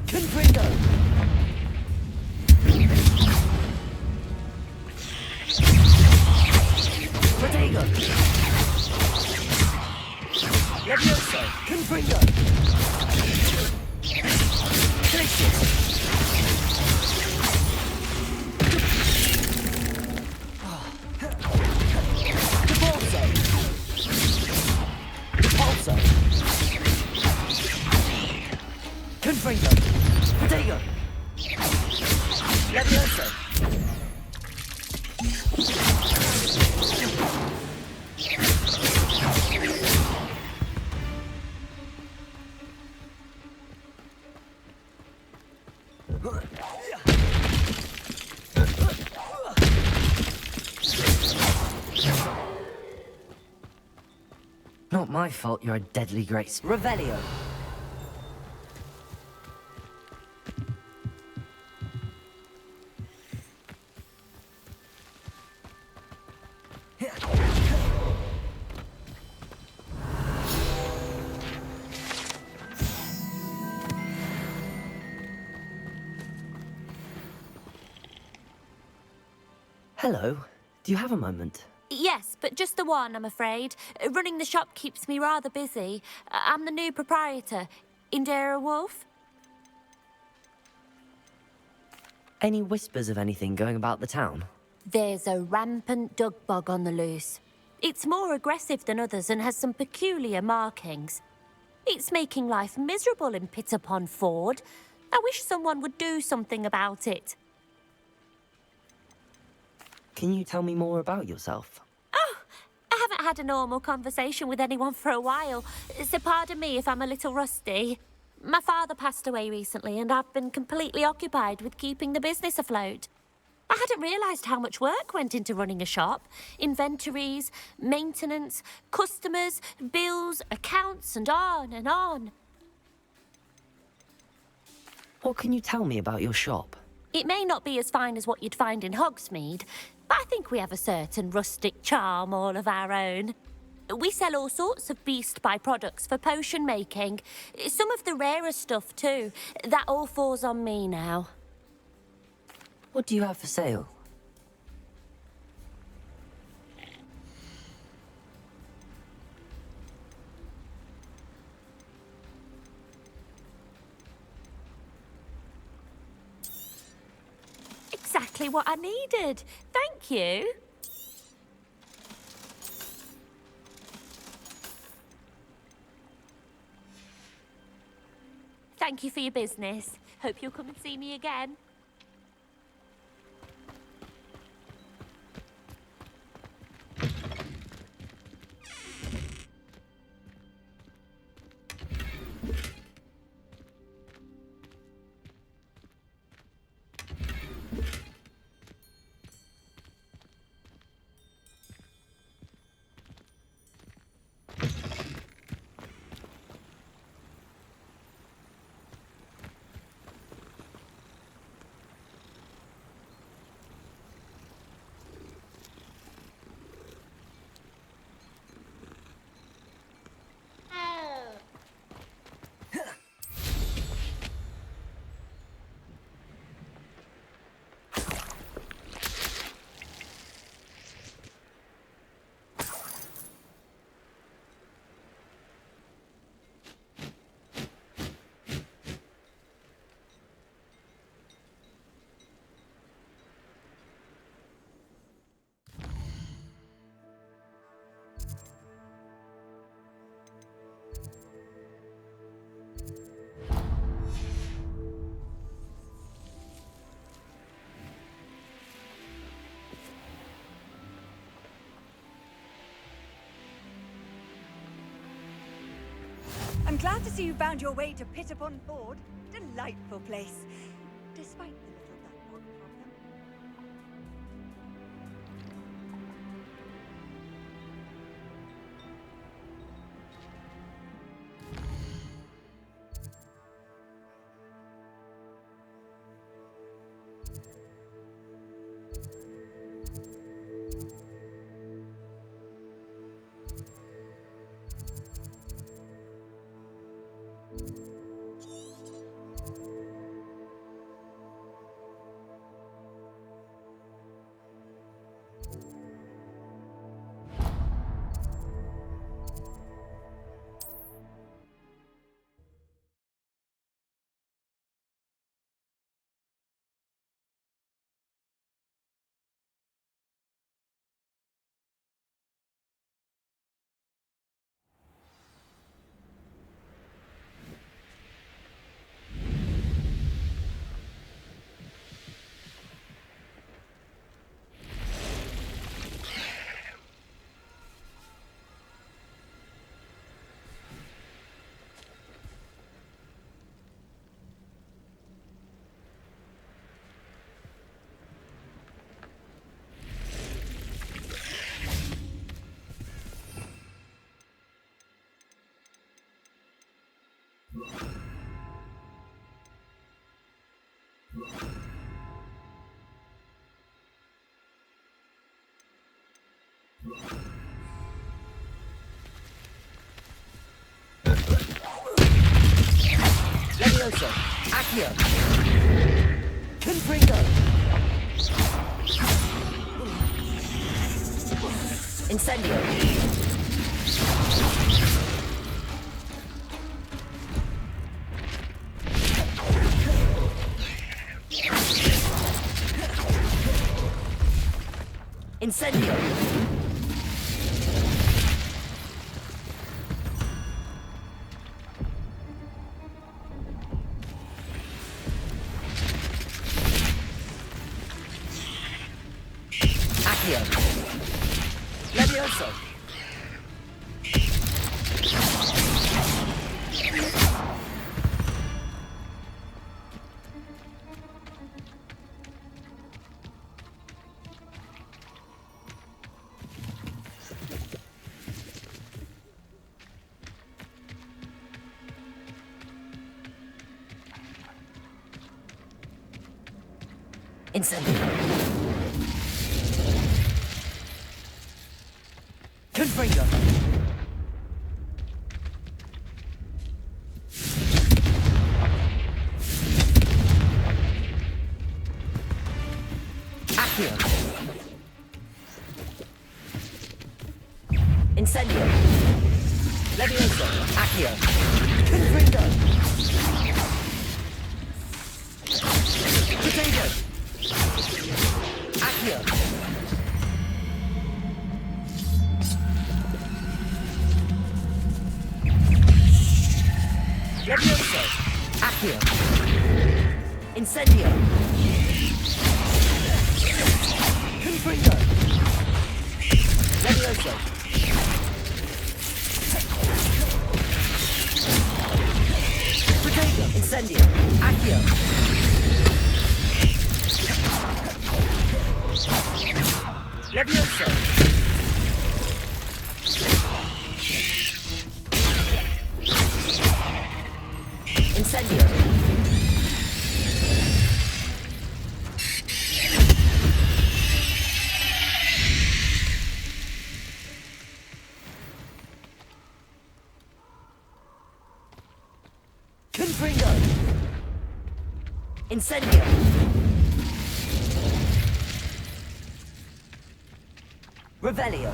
Confringo! Protego! Leviosa! Confringo! Glacier! Repulsor! Repulsor! Confringo! Protego! Leviosa! Not my fault you're a deadly great... Revelio! Hello. Do you have a moment? Yes, but just the one, I'm afraid. Running the shop keeps me rather busy. I'm the new proprietor, Indira Wolf. Any whispers of anything going about the town? There's a rampant dug bug on the loose. It's more aggressive than others and has some peculiar markings. It's making life miserable in Pitterpond Ford. I wish someone would do something about it. Can you tell me more about yourself? Oh, I haven't had a normal conversation with anyone for a while, so pardon me if I'm a little rusty. My father passed away recently and I've been completely occupied with keeping the business afloat. I hadn't realised how much work went into running a shop. Inventories, maintenance, customers, bills, accounts, and on and on. What can you tell me about your shop? It may not be as fine as what you'd find in Hogsmeade, but I think we have a certain rustic charm all of our own. We sell all sorts of beast by-products for potion making. Some of the rarer stuff too. That all falls on me now. What do you have for sale? Exactly what I needed. Thank you. Thank you for your business. Hope you'll come and see me again. I'm glad to see you found your way to Pitterpond Ford. Delightful place. Despite the little black bog problem. Levioso, Accio, Confringo. Incendio. Incendio. Accio. Levioso. Incendio. Confringo. Accio. Incendio. Levioso. Accio. Confringo. Potato. Accio. Levioso. Accio. Incendio. Confringo. Levioso. Potato. Incendio. Accio. Levioso. Incendio. Confringo. Incendio. Revelio.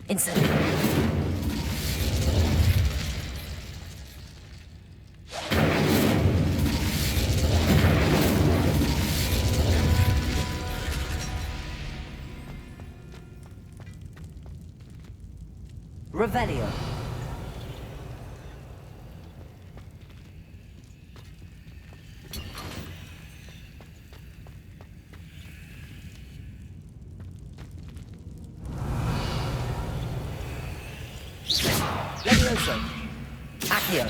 Incendio. Revelio. Levioso. Accio.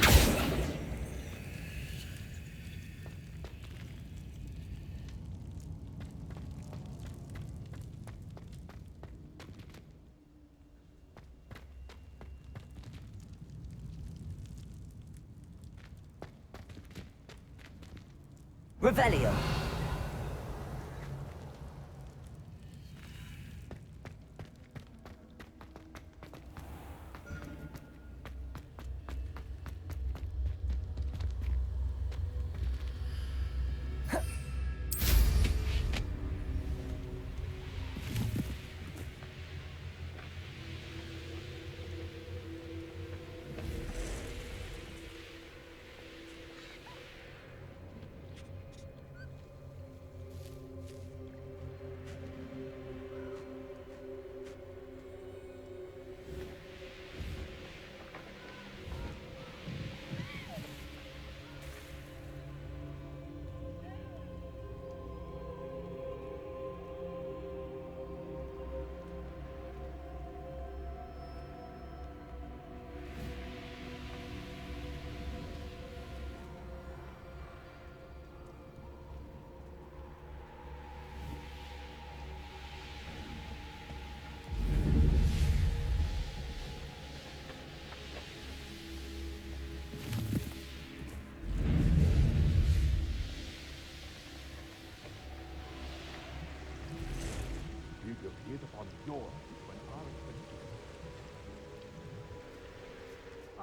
Revelio.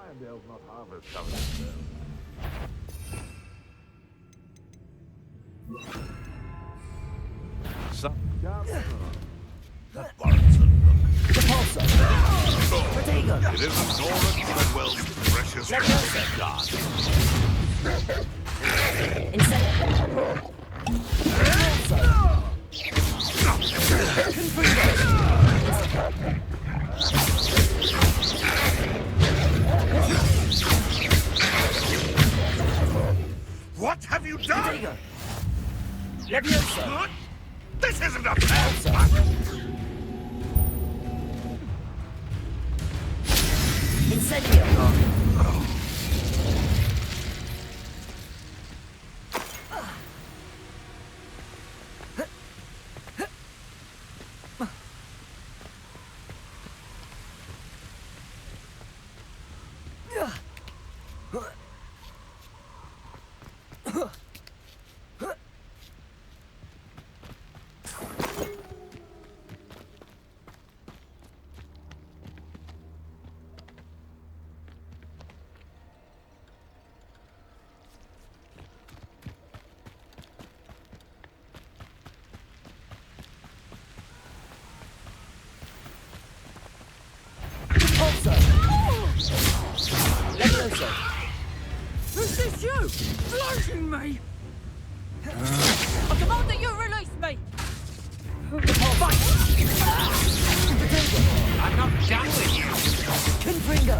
Irondale's not harvest coming Some job. That warrants a look. Repulsor. Protego. It isn't Nora Treadwell's precious God. What have you done? Leviosa. This isn't a fair Incendio. Is this you? Floating me? I demand that you release me! I'm not done with you. Confringo.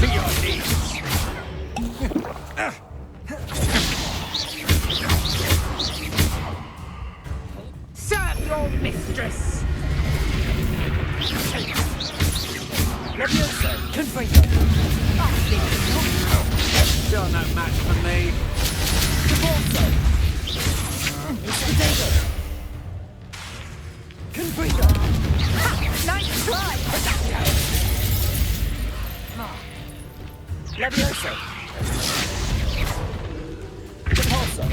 To your knees. Serve your mistress! Leviosa. Confringo. Still no match for me. Repulsor. Protego. Confringo. Nice try! Leviosa. Repulsor.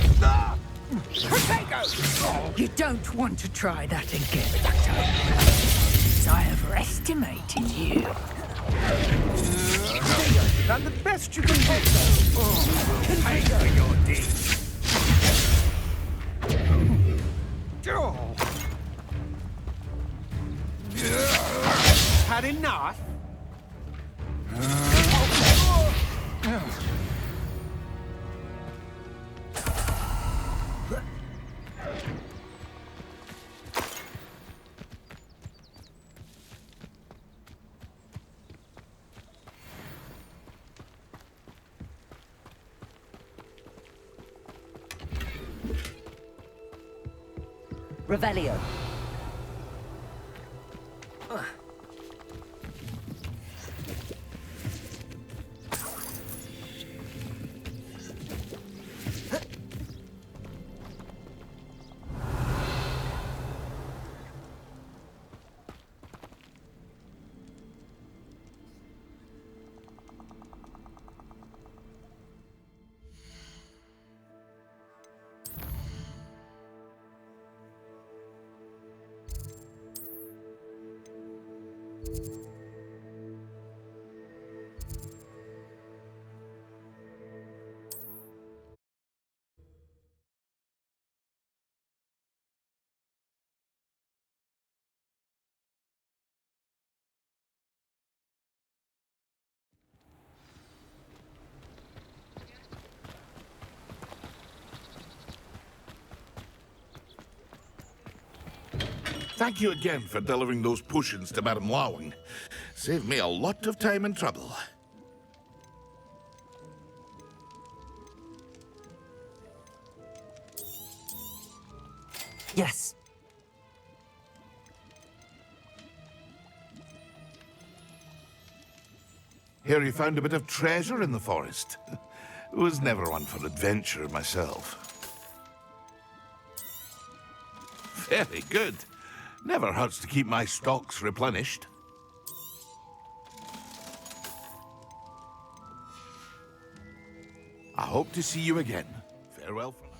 Protego! You don't want to try that again, I overestimated you. Done the best you can do. Pay for your deeds. Had enough? Revelio. Thank you again for delivering those potions to Madame Lawing. Saved me a lot of time and trouble. Yes. Hear you found a bit of treasure in the forest. Was never one for adventure myself. Very good. Never hurts to keep my stocks replenished. I hope to see you again. Farewell for now.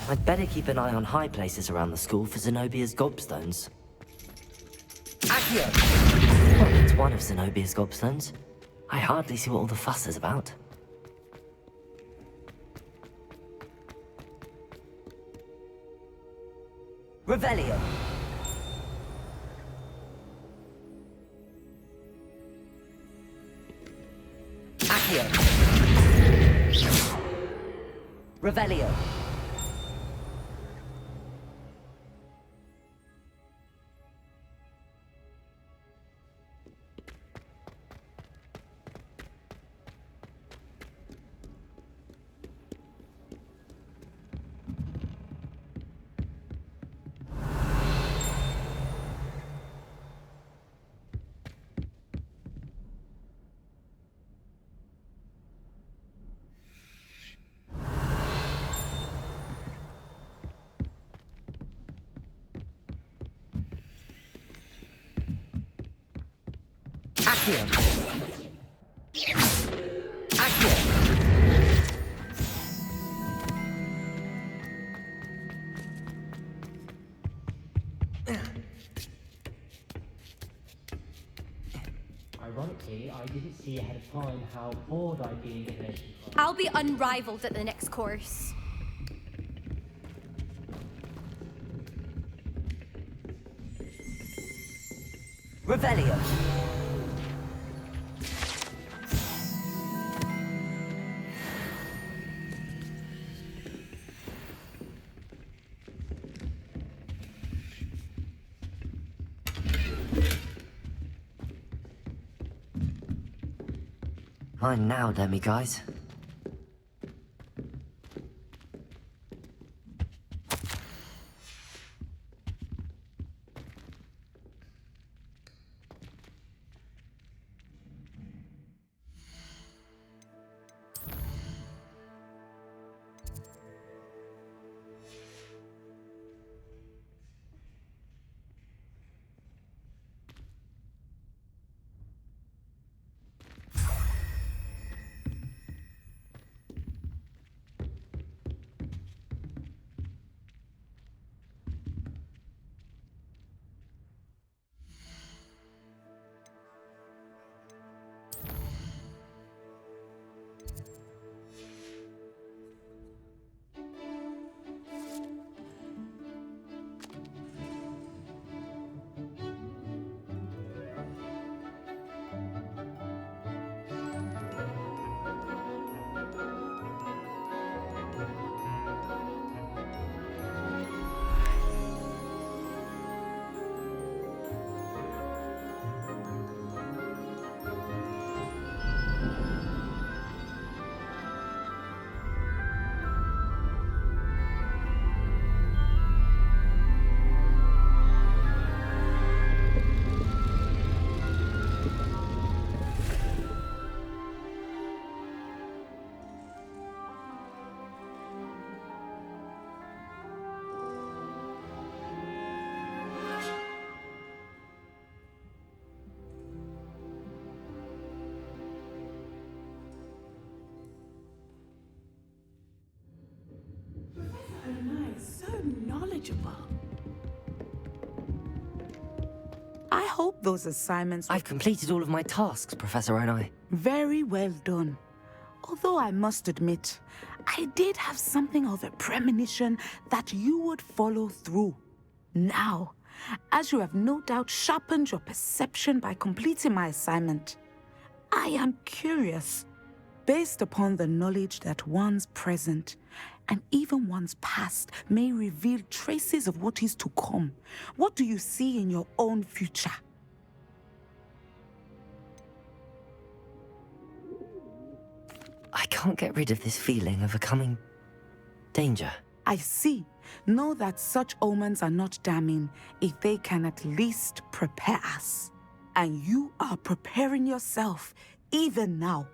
I'd better keep an eye on high places around the school for Zenobia's gobstones. Accio! Well, it's one of Zenobia's gobstones. I hardly see what all the fuss is about. Revelio! Accio! Revelio! Accio! Accio! Ironically, I didn't see ahead of time how bored I'd be in relation. I'll be unrivaled at the next course. Revelio! Mine now, demi-guys. I hope those assignments... I've completed all of my tasks, Professor Onai. Very well done. Although I must admit, I did have something of a premonition that you would follow through. Now, as you have no doubt sharpened your perception by completing my assignment, I am curious, based upon the knowledge that one's present and even one's past may reveal traces of what is to come. What do you see in your own future? I can't get rid of this feeling of a coming danger. I see. Know that such omens are not damning if they can at least prepare us. And you are preparing yourself, even now.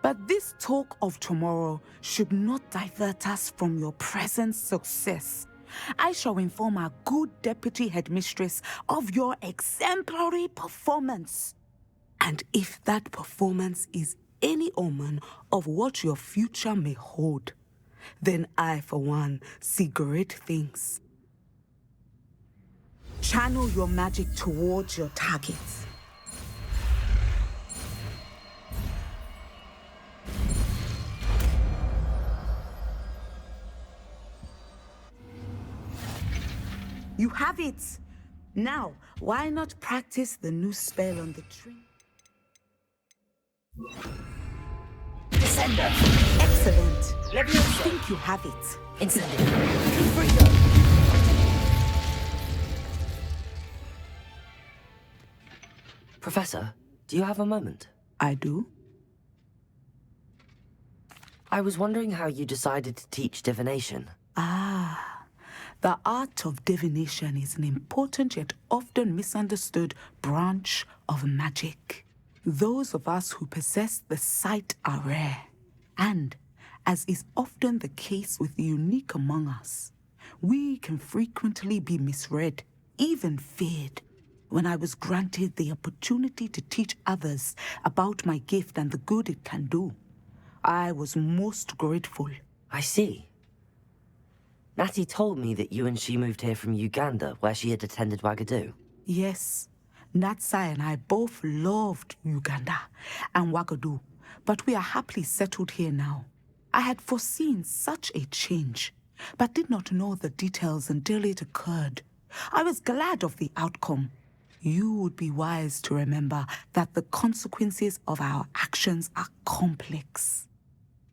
But this talk of tomorrow should not divert us from your present success. I shall inform our good deputy headmistress of your exemplary performance. And if that performance is any omen of what your future may hold, then I, for one, see great things. Channel your magic towards your targets. You have it! Now, why not practice the new spell on the tree? Descender! Excellent! Leviosa! I think you have it. Incendio! Freedom! Professor, do you have a moment? I do. I was wondering how you decided to teach divination. The art of divination is an important yet often misunderstood branch of magic. Those of us who possess the sight are rare, and, as is often the case with the unique among us, we can frequently be misread, even feared. When I was granted the opportunity to teach others about my gift and the good it can do, I was most grateful. I see. Natty told me that you and she moved here from Uganda, where she had attended Wagadu. Yes, Natsai and I both loved Uganda and Wagadu, but we are happily settled here now. I had foreseen such a change, but did not know the details until it occurred. I was glad of the outcome. You would be wise to remember that the consequences of our actions are complex.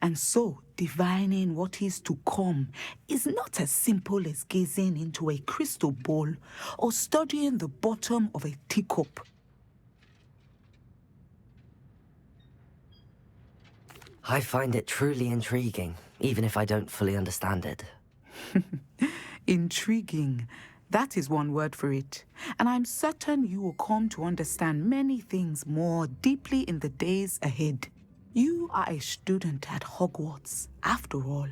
And so, divining what is to come is not as simple as gazing into a crystal ball or studying the bottom of a teacup. I find it truly intriguing, even if I don't fully understand it. Intriguing. That is one word for it. And I'm certain you will come to understand many things more deeply in the days ahead. You are a student at Hogwarts, after all.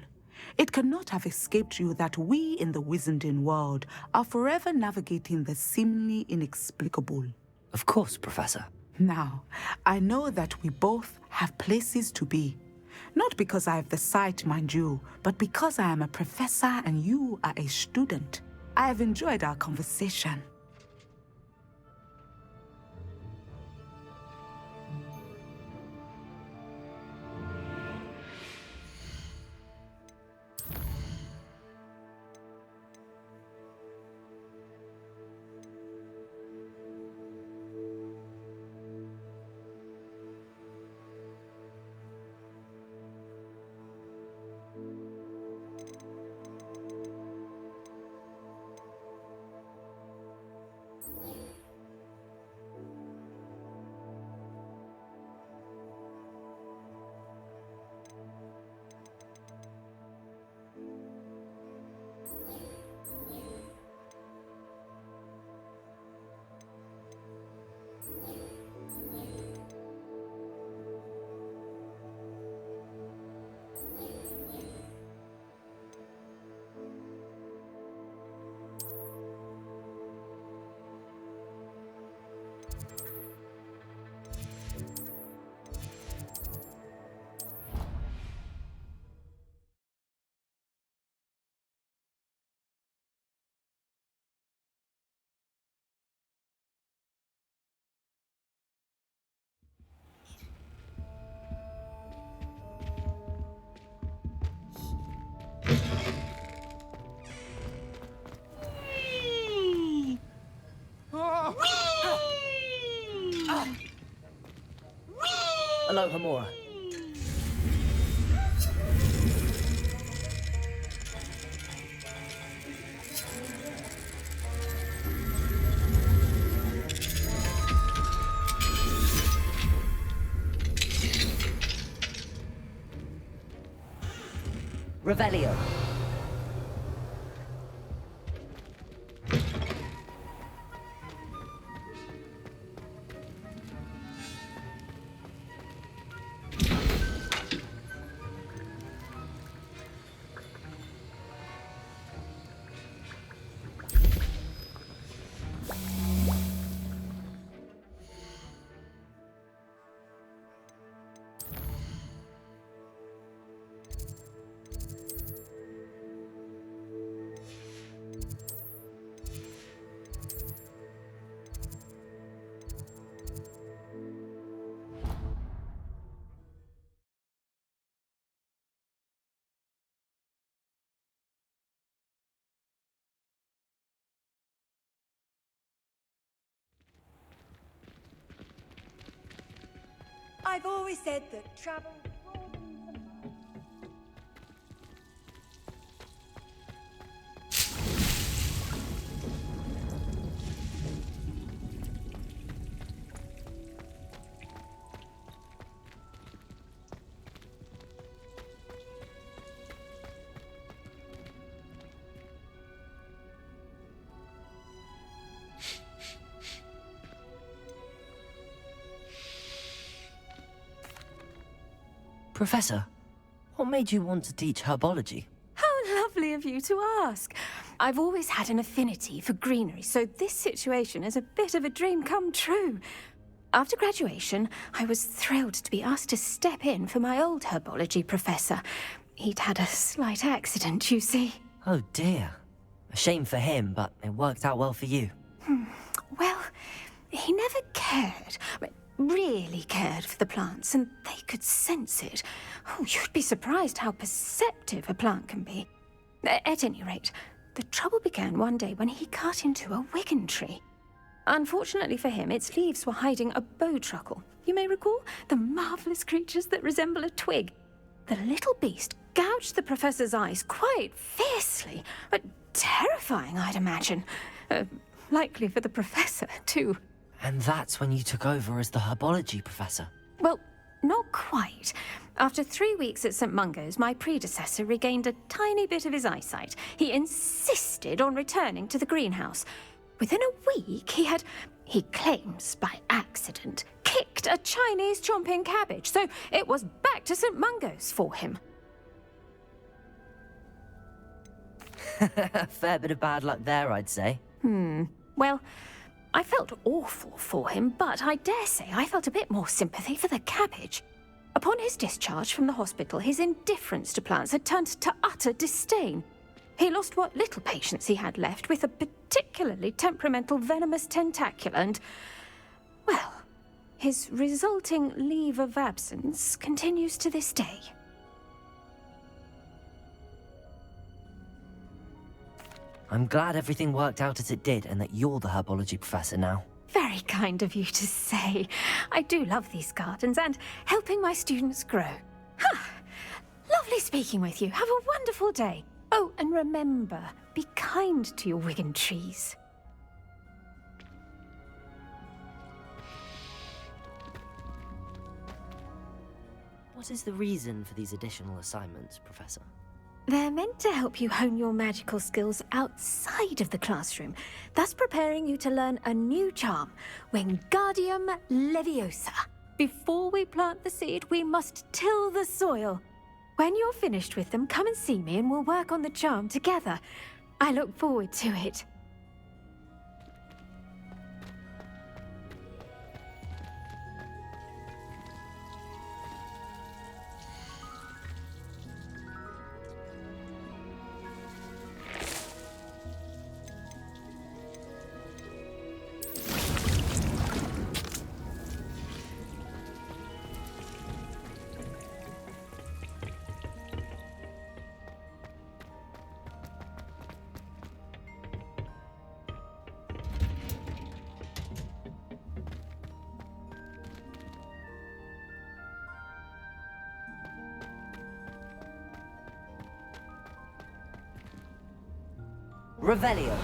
It cannot have escaped you that we in the Wizarding world are forever navigating the seemingly inexplicable. Of course, Professor. Now, I know that we both have places to be. Not because I have the sight, mind you, but because I am a professor and you are a student. I have enjoyed our conversation. Aloha Mora. Revelio. I've always said that travel... Professor, what made you want to teach herbology? How lovely of you to ask. I've always had an affinity for greenery, so this situation is a bit of a dream come true. After graduation, I was thrilled to be asked to step in for my old herbology professor. He'd had a slight accident, you see. Oh dear. A shame for him, but it worked out well for you. Well, he never cared. Really cared for the plants, and they could sense it. Oh, you'd be surprised how perceptive a plant can be. At any rate, the trouble began one day when he cut into a wigan tree. Unfortunately for him, its leaves were hiding a bowtruckle. You may recall the marvellous creatures that resemble a twig. The little beast gouged the professor's eyes quite fiercely, but terrifying, I'd imagine. Likely for the professor, too. And that's when you took over as the herbology professor. Well, not quite. After 3 weeks at St. Mungo's, my predecessor regained a tiny bit of his eyesight. He insisted on returning to the greenhouse. Within a week, he claims by accident, kicked a Chinese chomping cabbage, so it was back to St. Mungo's for him. Fair bit of bad luck there, I'd say. Well, I felt awful for him, but I dare say I felt a bit more sympathy for the cabbage. Upon his discharge from the hospital, his indifference to plants had turned to utter disdain. He lost what little patience he had left with a particularly temperamental venomous tentacula and, well, his resulting leave of absence continues to this day. I'm glad everything worked out as it did and that you're the herbology professor now. Very kind of you to say. I do love these gardens and helping my students grow. Lovely speaking with you. Have a wonderful day. Oh, and remember, be kind to your wigan trees. What is the reason for these additional assignments, Professor? They're meant to help you hone your magical skills outside of the classroom, thus preparing you to learn a new charm, Wingardium Leviosa. Before we plant the seed, we must till the soil. When you're finished with them, come and see me and we'll work on the charm together. I look forward to it. Revelio.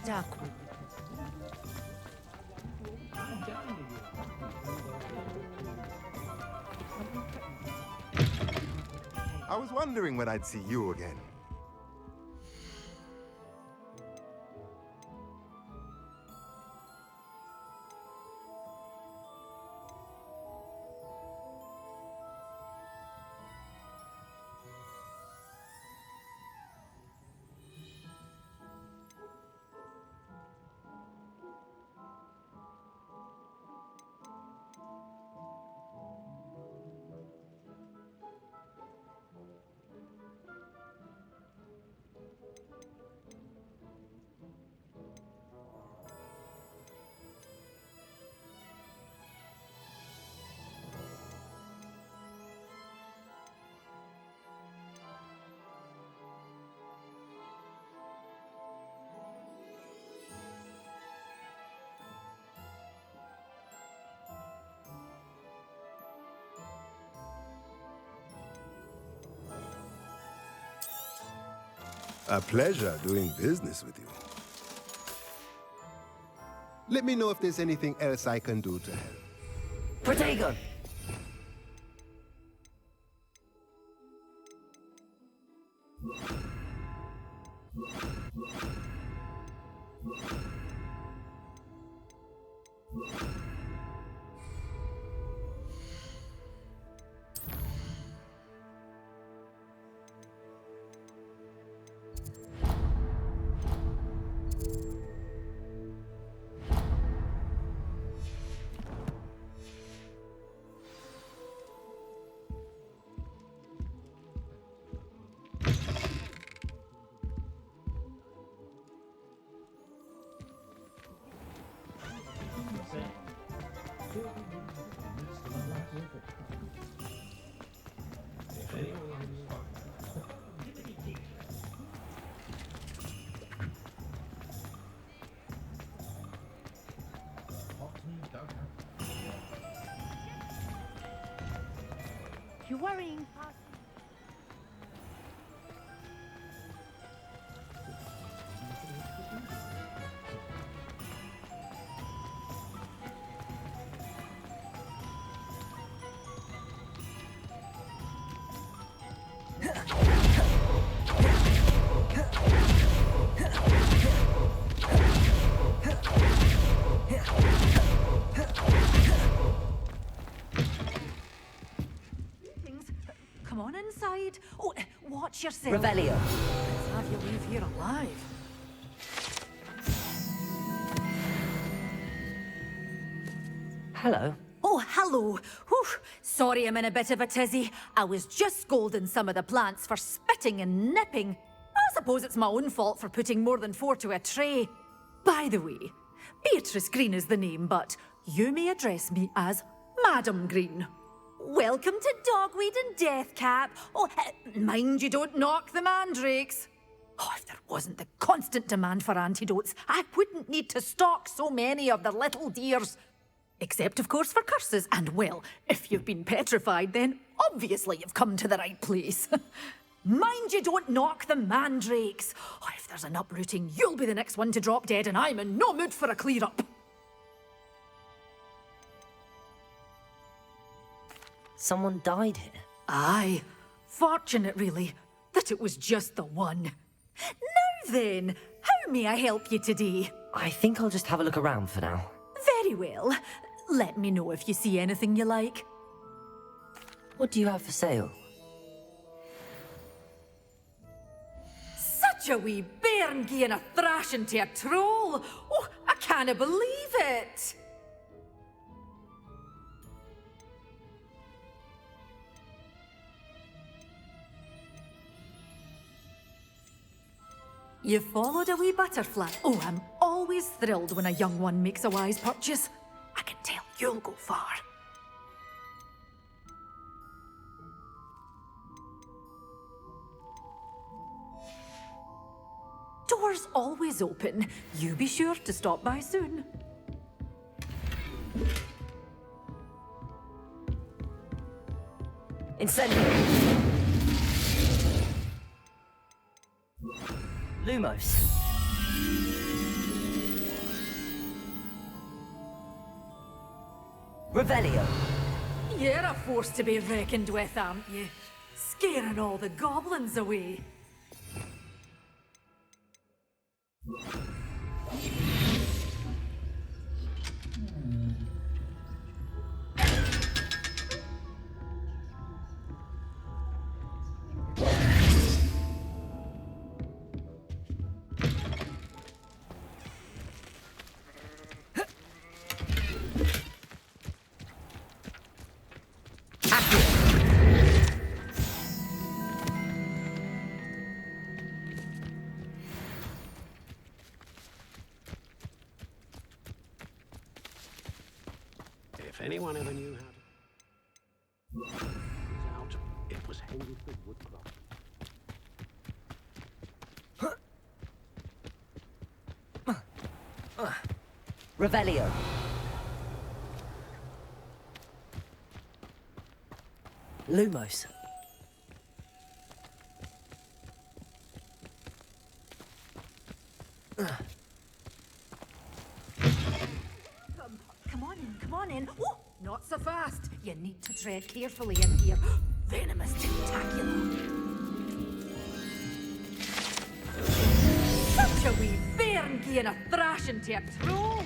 Darkwood. I was wondering when I'd see you again. A pleasure doing business with you. Let me know if there's anything else I can do to help. Protego! You're worrying, Parson. Come on inside. Oh, watch yourself. Revelio. Let's have you leave here alive. Hello. Oh, hello. Whew. Sorry I'm in a bit of a tizzy. I was just scolding some of the plants for spitting and nipping. I suppose it's my own fault for putting more than 4 to a tray. By the way, Beatrice Green is the name, but you may address me as Madam Green. Welcome to Dogweed and Deathcap. Oh, mind you don't knock the mandrakes. Oh, if there wasn't the constant demand for antidotes, I wouldn't need to stock so many of the little dears. Except, of course, for curses. And, well, if you've been petrified, then obviously you've come to the right place. Mind you don't knock the mandrakes. Oh, if there's an uprooting, you'll be the next one to drop dead, and I'm in no mood for a clear-up. Someone died here? Aye. Fortunate, really, that it was just the one. Now then, how may I help you today? I think I'll just have a look around for now. Very well. Let me know if you see anything you like. What do you have for sale? Such a wee bairn gieing a thrashing to a troll. Oh, I can't believe it. You followed a wee butterfly. Oh, I'm always thrilled when a young one makes a wise purchase. I can tell you'll go far. Doors always open. You be sure to stop by soon. Incendio! Lumos. Revelio. You're a force to be reckoned with, aren't you? Scaring all the goblins away. If anyone ever knew how to... out, it was Henry the Woodcroft. Revelio. Lumos. Come on in. Oh, not so fast. You need to tread carefully in here. Venomous tentacular. Such a wee bairn giving a thrashing to a troll.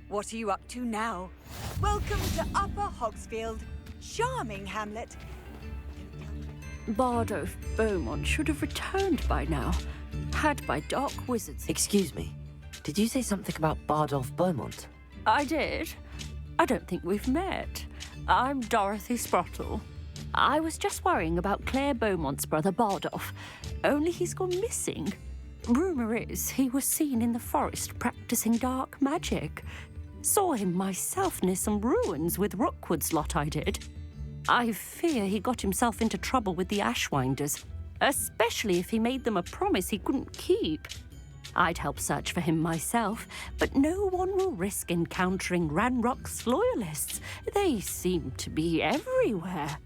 What are you up to now? Welcome to Upper Hogsfield. Charming hamlet. Bardolph Beaumont should have returned by now. Had by dark wizards. Excuse me. Did you say something about Bardolph Beaumont? I did. I don't think we've met. I'm Dorothy Sprottle. I was just worrying about Claire Beaumont's brother Bardolph. Only he's gone missing. Rumour is he was seen in the forest practicing dark magic. Saw him myself near some ruins with Rookwood's lot I did. I fear he got himself into trouble with the Ashwinders, especially if he made them a promise he couldn't keep. I'd help search for him myself, but no one will risk encountering Ranrock's loyalists. They seem to be everywhere.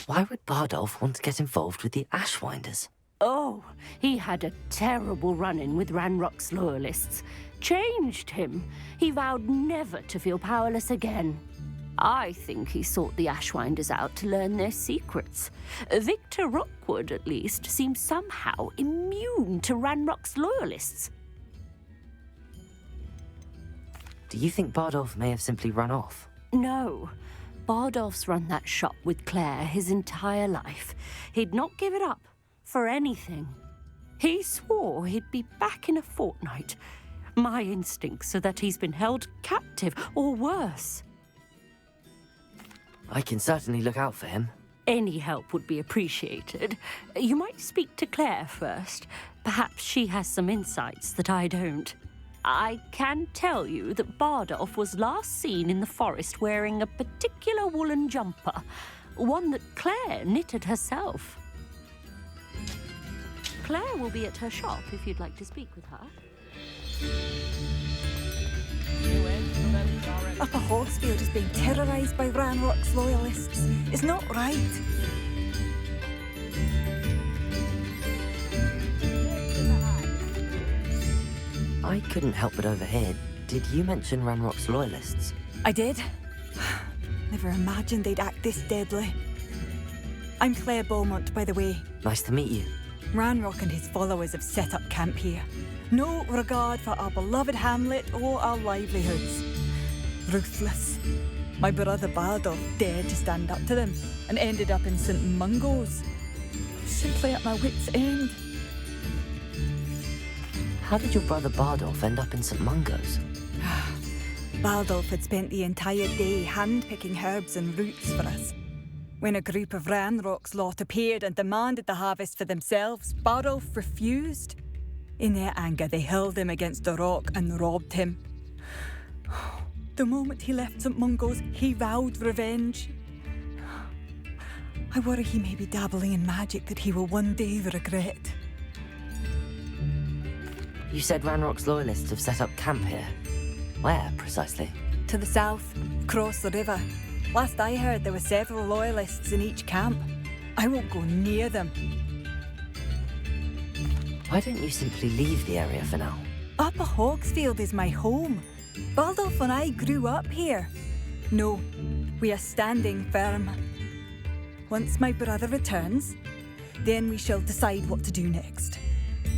Why would Bardolph want to get involved with the Ashwinders? Oh, he had a terrible run-in with Ranrock's loyalists. Changed him. He vowed never to feel powerless again. I think he sought the Ashwinders out to learn their secrets. Victor Rookwood, at least, seems somehow immune to Ranrock's loyalists. Do you think Bardolph may have simply run off? No. Bardolph's run that shop with Claire his entire life. He'd not give it up for anything. He swore he'd be back in a fortnight. My instincts are that he's been held captive, or worse. I can certainly look out for him. Any help would be appreciated. You might speak to Claire first. Perhaps she has some insights that I don't. I can tell you that Bardolph was last seen in the forest wearing a particular woolen jumper, one that Claire knitted herself. Claire will be at her shop if you'd like to speak with her. Upper Hogsfield is being terrorised by Ranrock's loyalists. It's not right. I couldn't help but overhear. Did you mention Ranrock's loyalists? I did. Never imagined they'd act this deadly. I'm Claire Beaumont, by the way. Nice to meet you. Ranrock and his followers have set up camp here. No regard for our beloved hamlet or our livelihoods. Ruthless. My brother Bardolph dared to stand up to them and ended up in St. Mungo's. Simply at my wit's end. How did your brother Bardolph end up in St. Mungo's? Bardolph had spent the entire day hand-picking herbs and roots for us. When a group of Ranrock's lot appeared and demanded the harvest for themselves, Bardolph refused. In their anger, they hurled him against a rock and robbed him. The moment he left St. Mungo's, he vowed revenge. I worry he may be dabbling in magic that he will one day regret. You said Ranrock's loyalists have set up camp here. Where, precisely? To the south, across the river. Last I heard, there were several loyalists in each camp. I won't go near them. Why don't you simply leave the area for now? Upper Hogsfield is my home. Bardolph and I grew up here. No, we are standing firm. Once my brother returns, then we shall decide what to do next.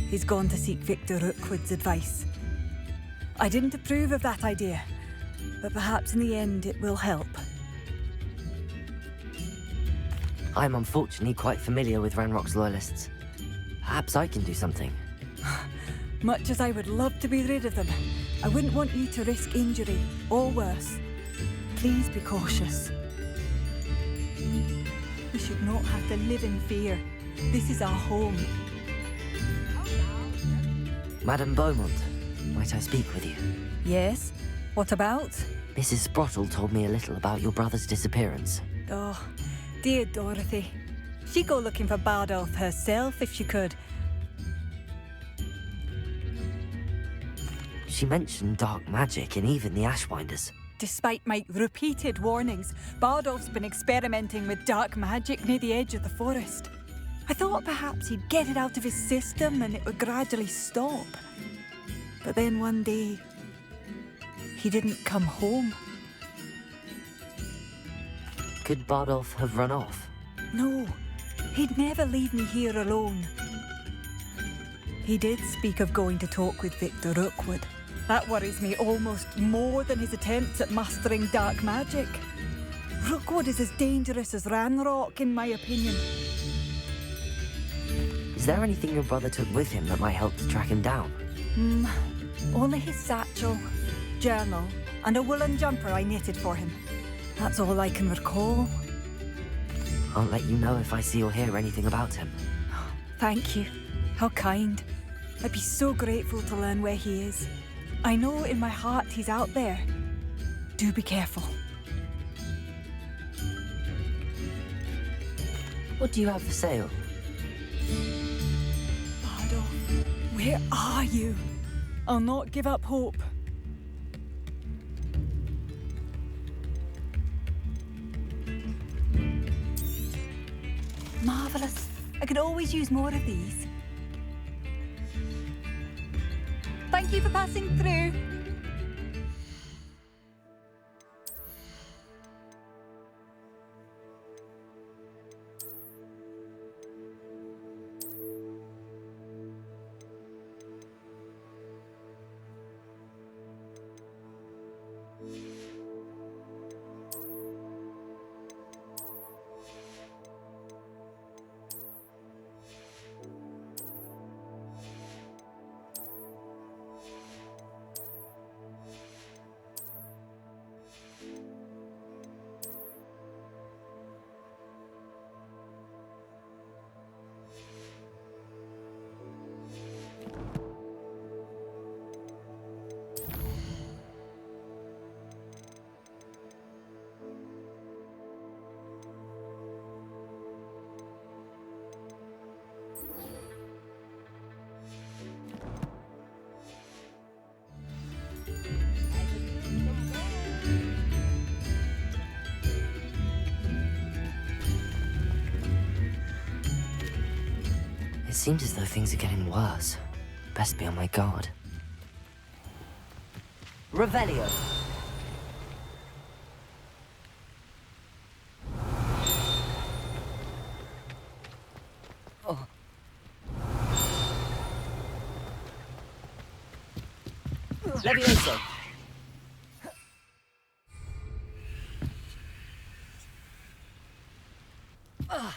He's gone to seek Victor Rookwood's advice. I didn't approve of that idea, but perhaps in the end it will help. I'm unfortunately quite familiar with Ranrock's loyalists. Perhaps I can do something. Much as I would love to be rid of them, I wouldn't want you to risk injury, or worse. Please be cautious. We should not have to live in fear. This is our home. Madame Beaumont, might I speak with you? Yes? What about? Mrs. Sprottle told me a little about your brother's disappearance. Oh, dear Dorothy. She'd go looking for Bardolph herself if she could. She mentioned dark magic and even the Ashwinders. Despite my repeated warnings, Bardolph's been experimenting with dark magic near the edge of the forest. I thought perhaps he'd get it out of his system and it would gradually stop. But then one day, he didn't come home. Could Bardolph have run off? No, he'd never leave me here alone. He did speak of going to talk with Victor Rookwood. That worries me almost more than his attempts at mastering dark magic. Rookwood is as dangerous as Ranrock, in my opinion. Is there anything your brother took with him that might help to track him down? Only his satchel, journal, and a woolen jumper I knitted for him. That's all I can recall. I'll let you know if I see or hear anything about him. Thank you. How kind. I'd be so grateful to learn where he is. I know in my heart he's out there. Do be careful. What do you have for sale? Bardolph, where are you? I'll not give up hope. Marvellous. I could always use more of these. Thank you for passing through. It seems as though things are getting worse. Best be on my guard. Revelio! Oh. Levioso! I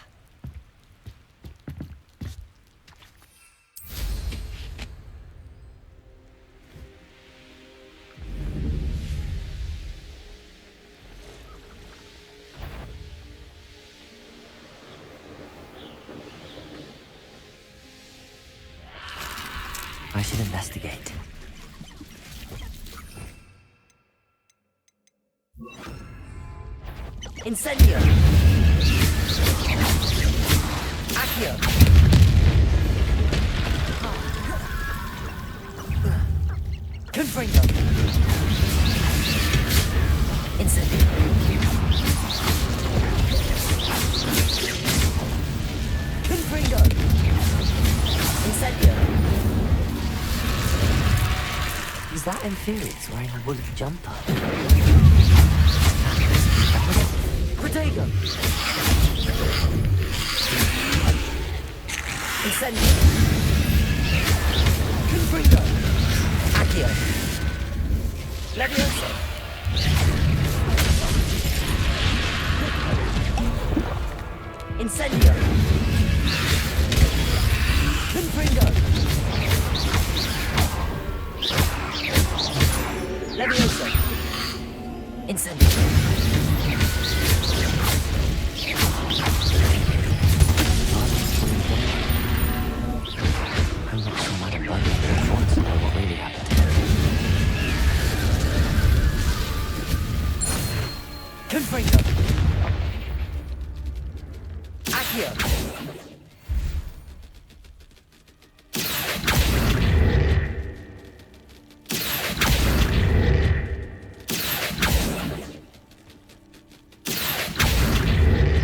should investigate. Incendio! Accio! Confringo! Incendio! Confringo! Incendio! Is that Inferius wearing a woolly jumper? Protego! Incendio! Confringo! Accio! Levioso! Incendio! Confringo! Levioso! Incendio! I'm not sure my body wants to know what really happened to him. Confringo! Accio!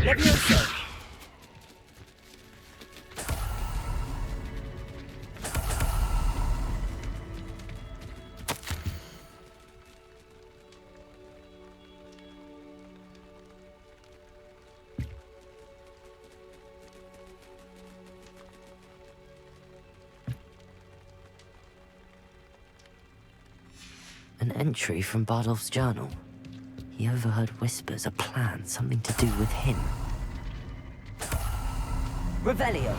Levioso! An entry from Bardolph's journal. He overheard whispers, a plan, something to do with him. Revelio!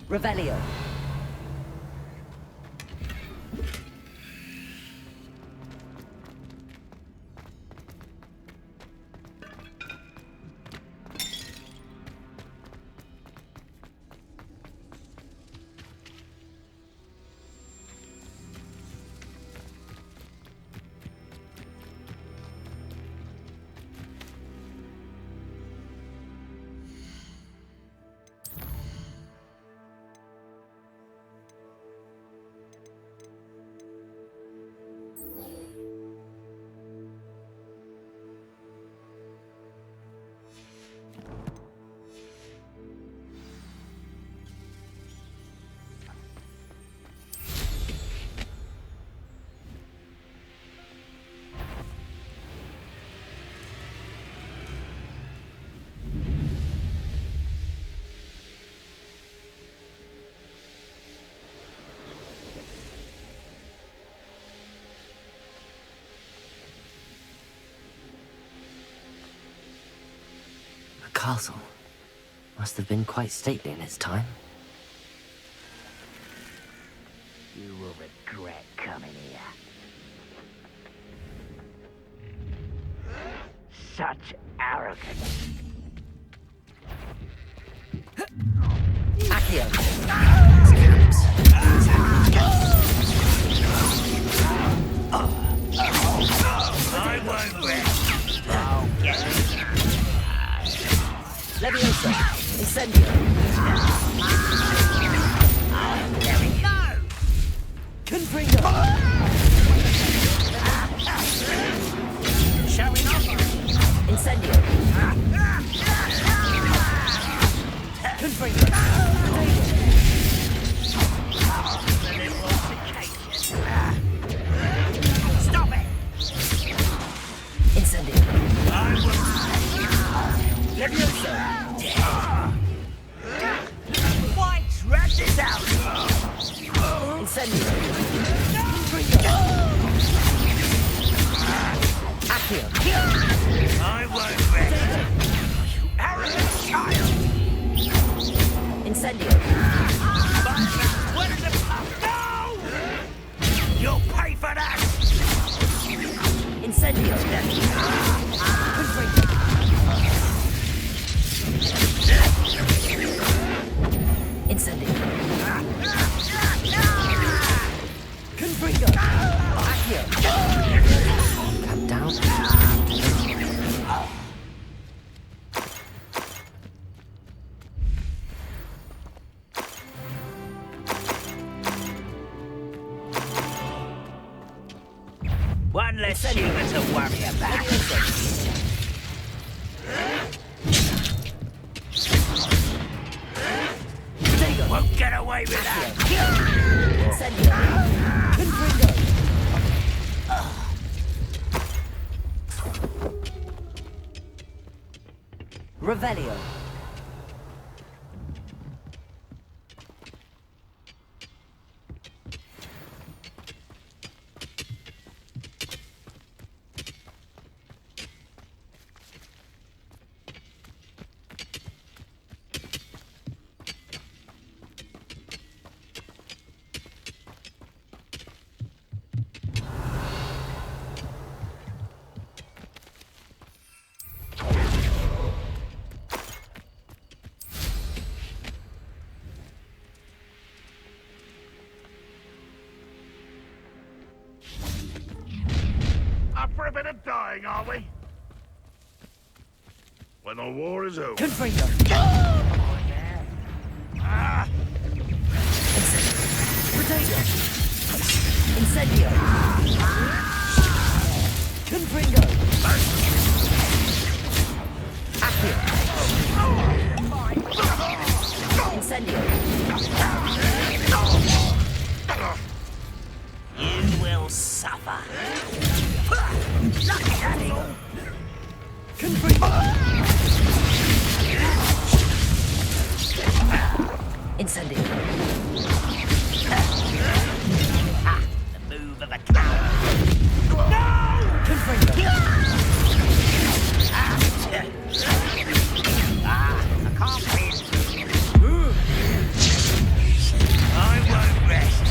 Revelio. Castle. Must have been quite stately in its time. You will regret coming here. Such arrogance. Accio! I won't rest. Confringo! Showing off. Incendio! Confringo! Stop it! Incendio! Leviosa! Why drag this out? Incendio! Confringo! Accio! I won't rest. You arrogant child! Incendio! Where does it come? No! You'll pay for that! Incendio! Confringo! Incendio! Confringo! Accio! Come down. One less human to worry about. Won't get away with that. Incendio! Confringo! Revelio! Up for a bit of dying, are we? When the war is over. Confringo! Potato! Incendio! Confringo! Accio! Incendio! You will suffer. Lucky daddy. Confringo! Incendio! The move of a coward. No! Confringo! I can't win. I won't rest.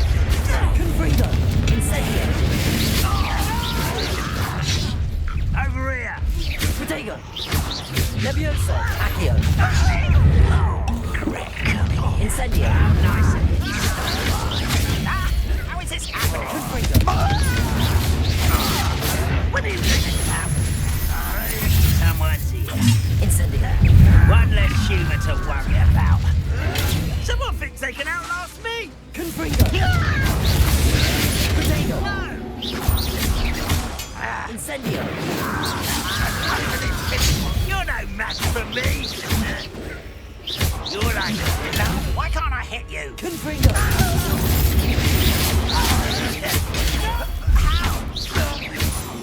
Confringo! Incendio! Over here. Potato! Leviosa! Accio! Incendio! Nice. How is this happening? Confringo! What are you doing now? Someone's here. Incendio! One less human to worry about. Someone thinks they can outlast me. Confringo! Potato! Incendio! You're no match for me. You're like why can't I hit you? Confringo! How?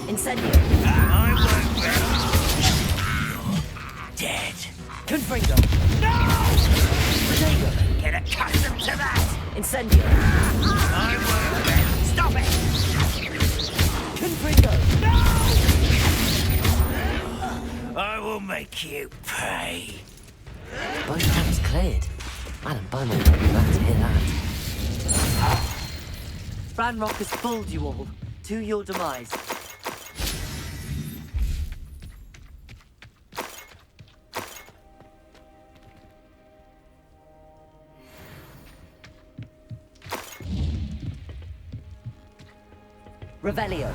Incendio! I won't rest. Dead. Confringo! No! Potato! Get accustomed to that. Incendio! I won't rest. Stop it. Confringo! I will make you pay. Both camps cleared. Madam Beaumont will be glad to hear that. Ranrock has fooled you all. To your demise. Revelio.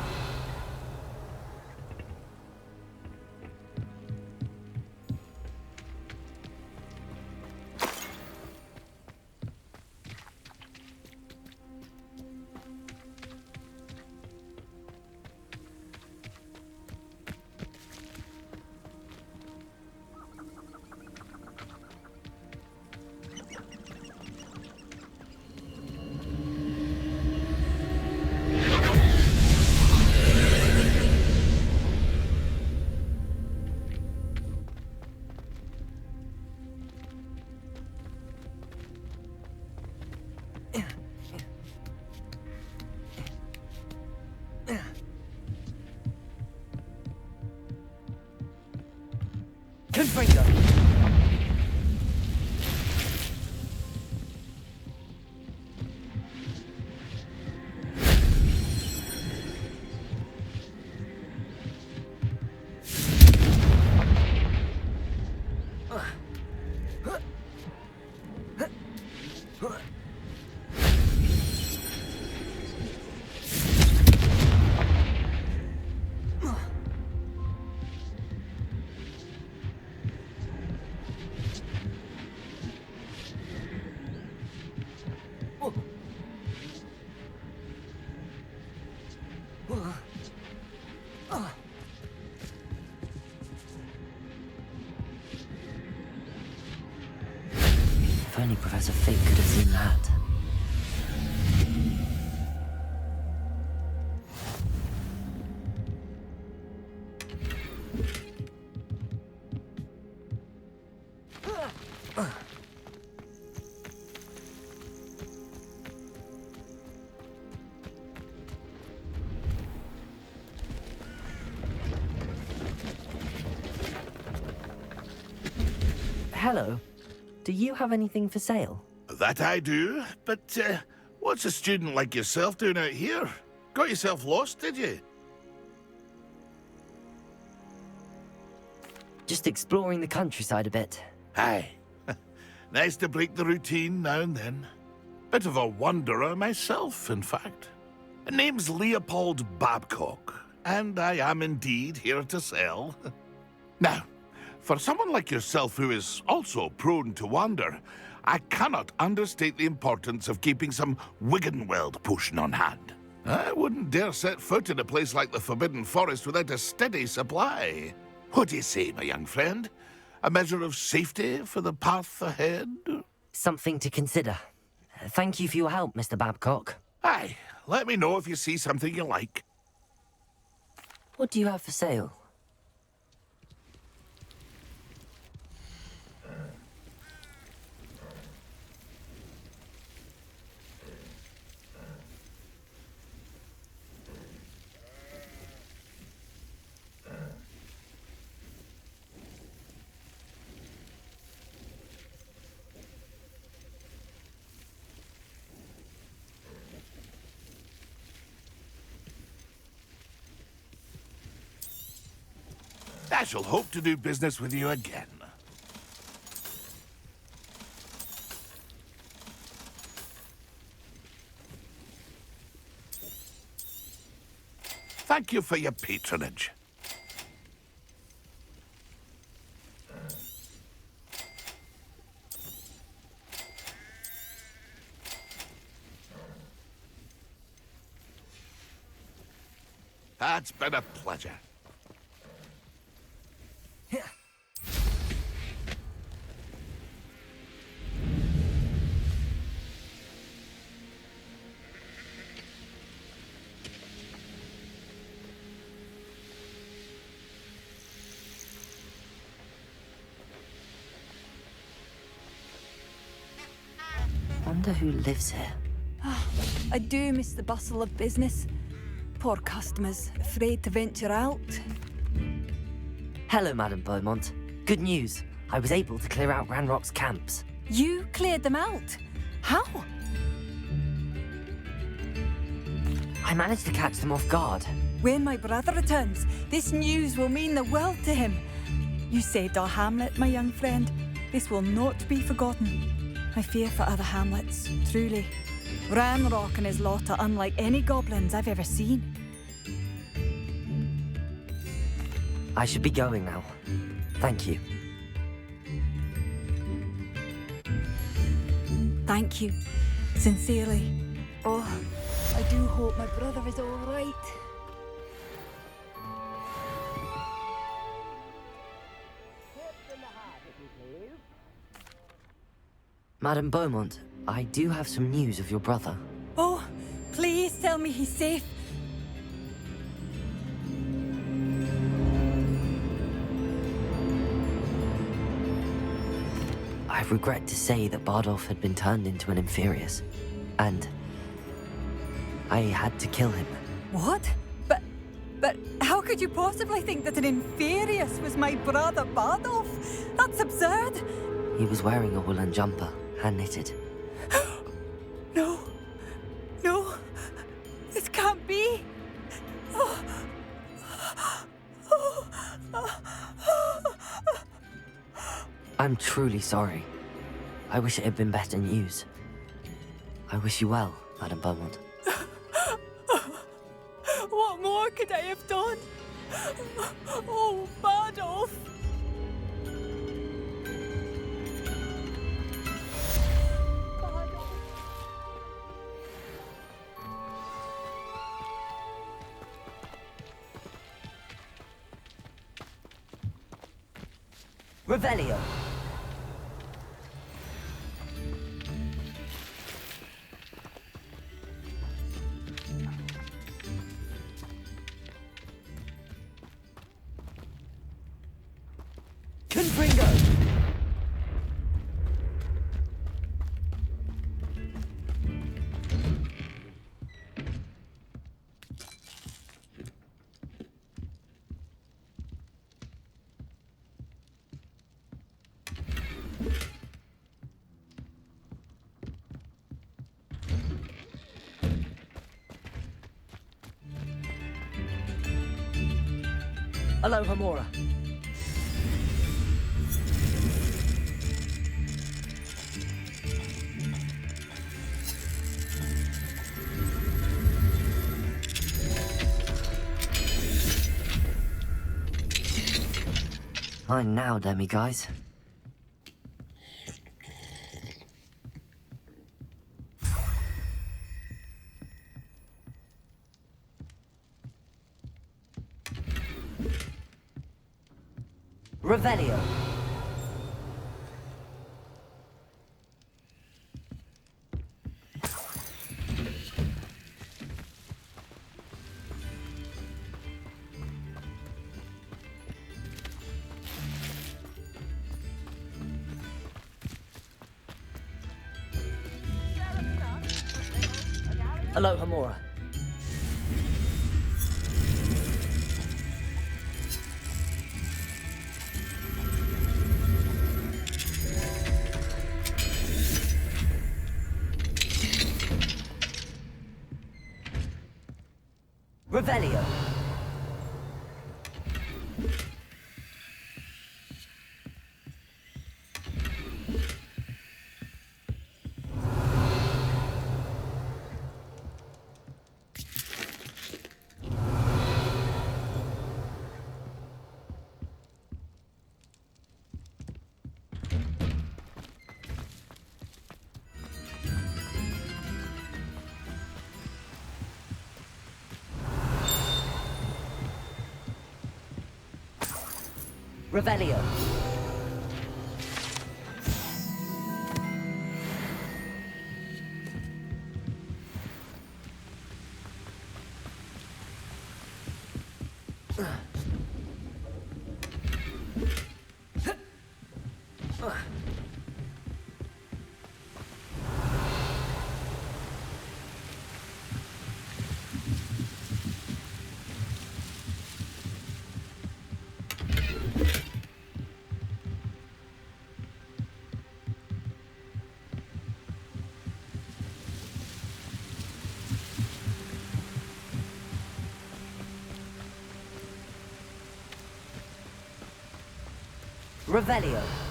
If only Professor Fig could have seen that. Hello. Do you have anything for sale? That I do, but what's a student like yourself doing out here? Got yourself lost, did you? Just exploring the countryside a bit. Aye. Nice to break the routine now and then. Bit of a wanderer myself, in fact. Name's Leopold Babcock, and I am indeed here to sell. Now, for someone like yourself who is also prone to wander, I cannot understate the importance of keeping some Wiggenweld potion on hand. I wouldn't dare set foot in a place like the Forbidden Forest without a steady supply. What do you say, my young friend? A measure of safety for the path ahead? Something to consider. Thank you for your help, Mr. Babcock. Aye, let me know if you see something you like. What do you have for sale? I shall hope to do business with you again. Thank you for your patronage. That's been a pleasure. Wonder who lives here. I do miss the bustle of business. Poor customers, afraid to venture out. Hello, Madame Beaumont. Good news. I was able to clear out Ranrock's camps. You cleared them out? How? I managed to catch them off guard. When my brother returns, this news will mean the world to him. You saved our hamlet, my young friend. This will not be forgotten. I fear for other hamlets, truly. Ranrock and his lot are unlike any goblins I've ever seen. I should be going now. Thank you. Thank you. Sincerely. Oh, I do hope my brother is all right. Madame Beaumont, I do have some news of your brother. Oh, please tell me he's safe. I regret to say that Bardolph had been turned into an Inferius, and I had to kill him. What? But how could you possibly think that an Inferius was my brother Bardolph? That's absurd. He was wearing a woolen jumper, hand-knitted. No. No. This can't be. I'm truly sorry. I wish it had been better news. I wish you well, Madame Beaumont. What more could I have done? Oh, Bardolph. Revelio. Confringo. Aloha Mora. Fine now, Demi guys. Revelio. Aloha Mora. Revelio. Revelio. Revelio.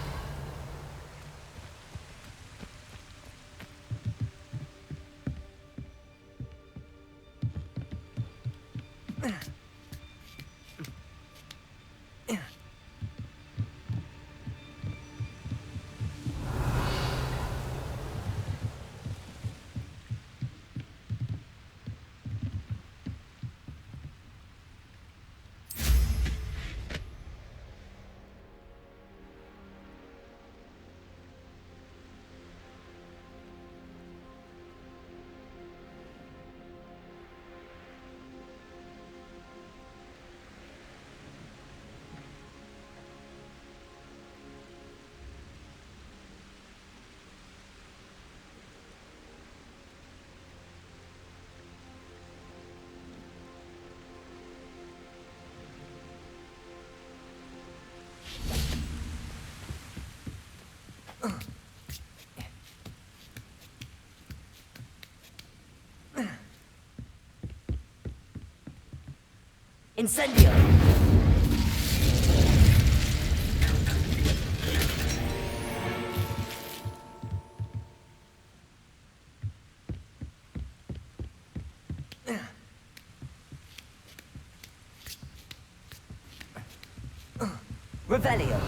Incendio. Revelio.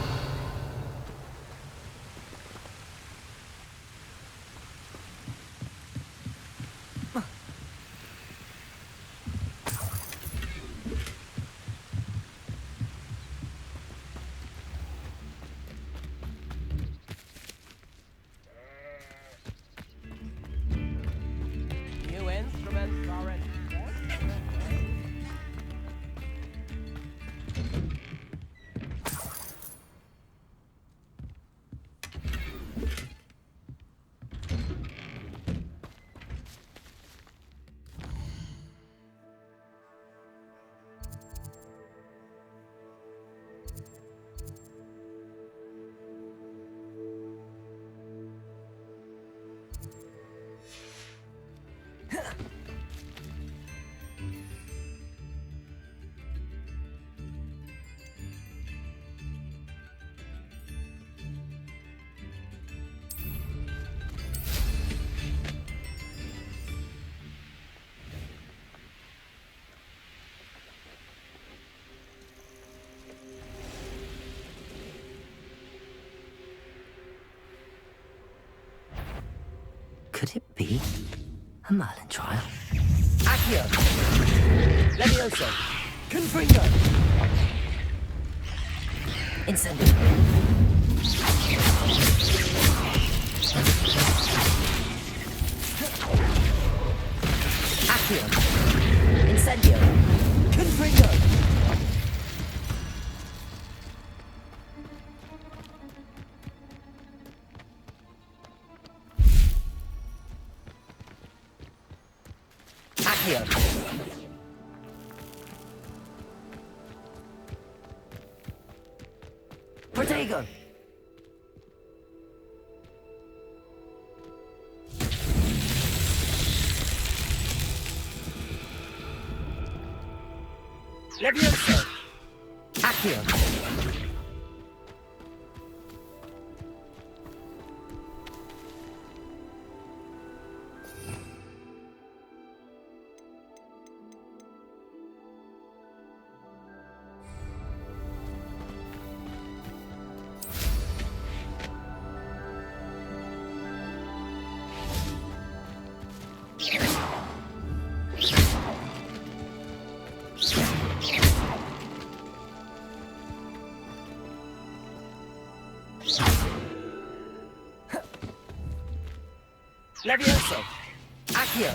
Could it be a Merlin trial? Accio! Levioso! Confringo! Incendio! Accio! Incendio! Confringo! Accio! Protego! Levioso! Accio! Levioso! Accio!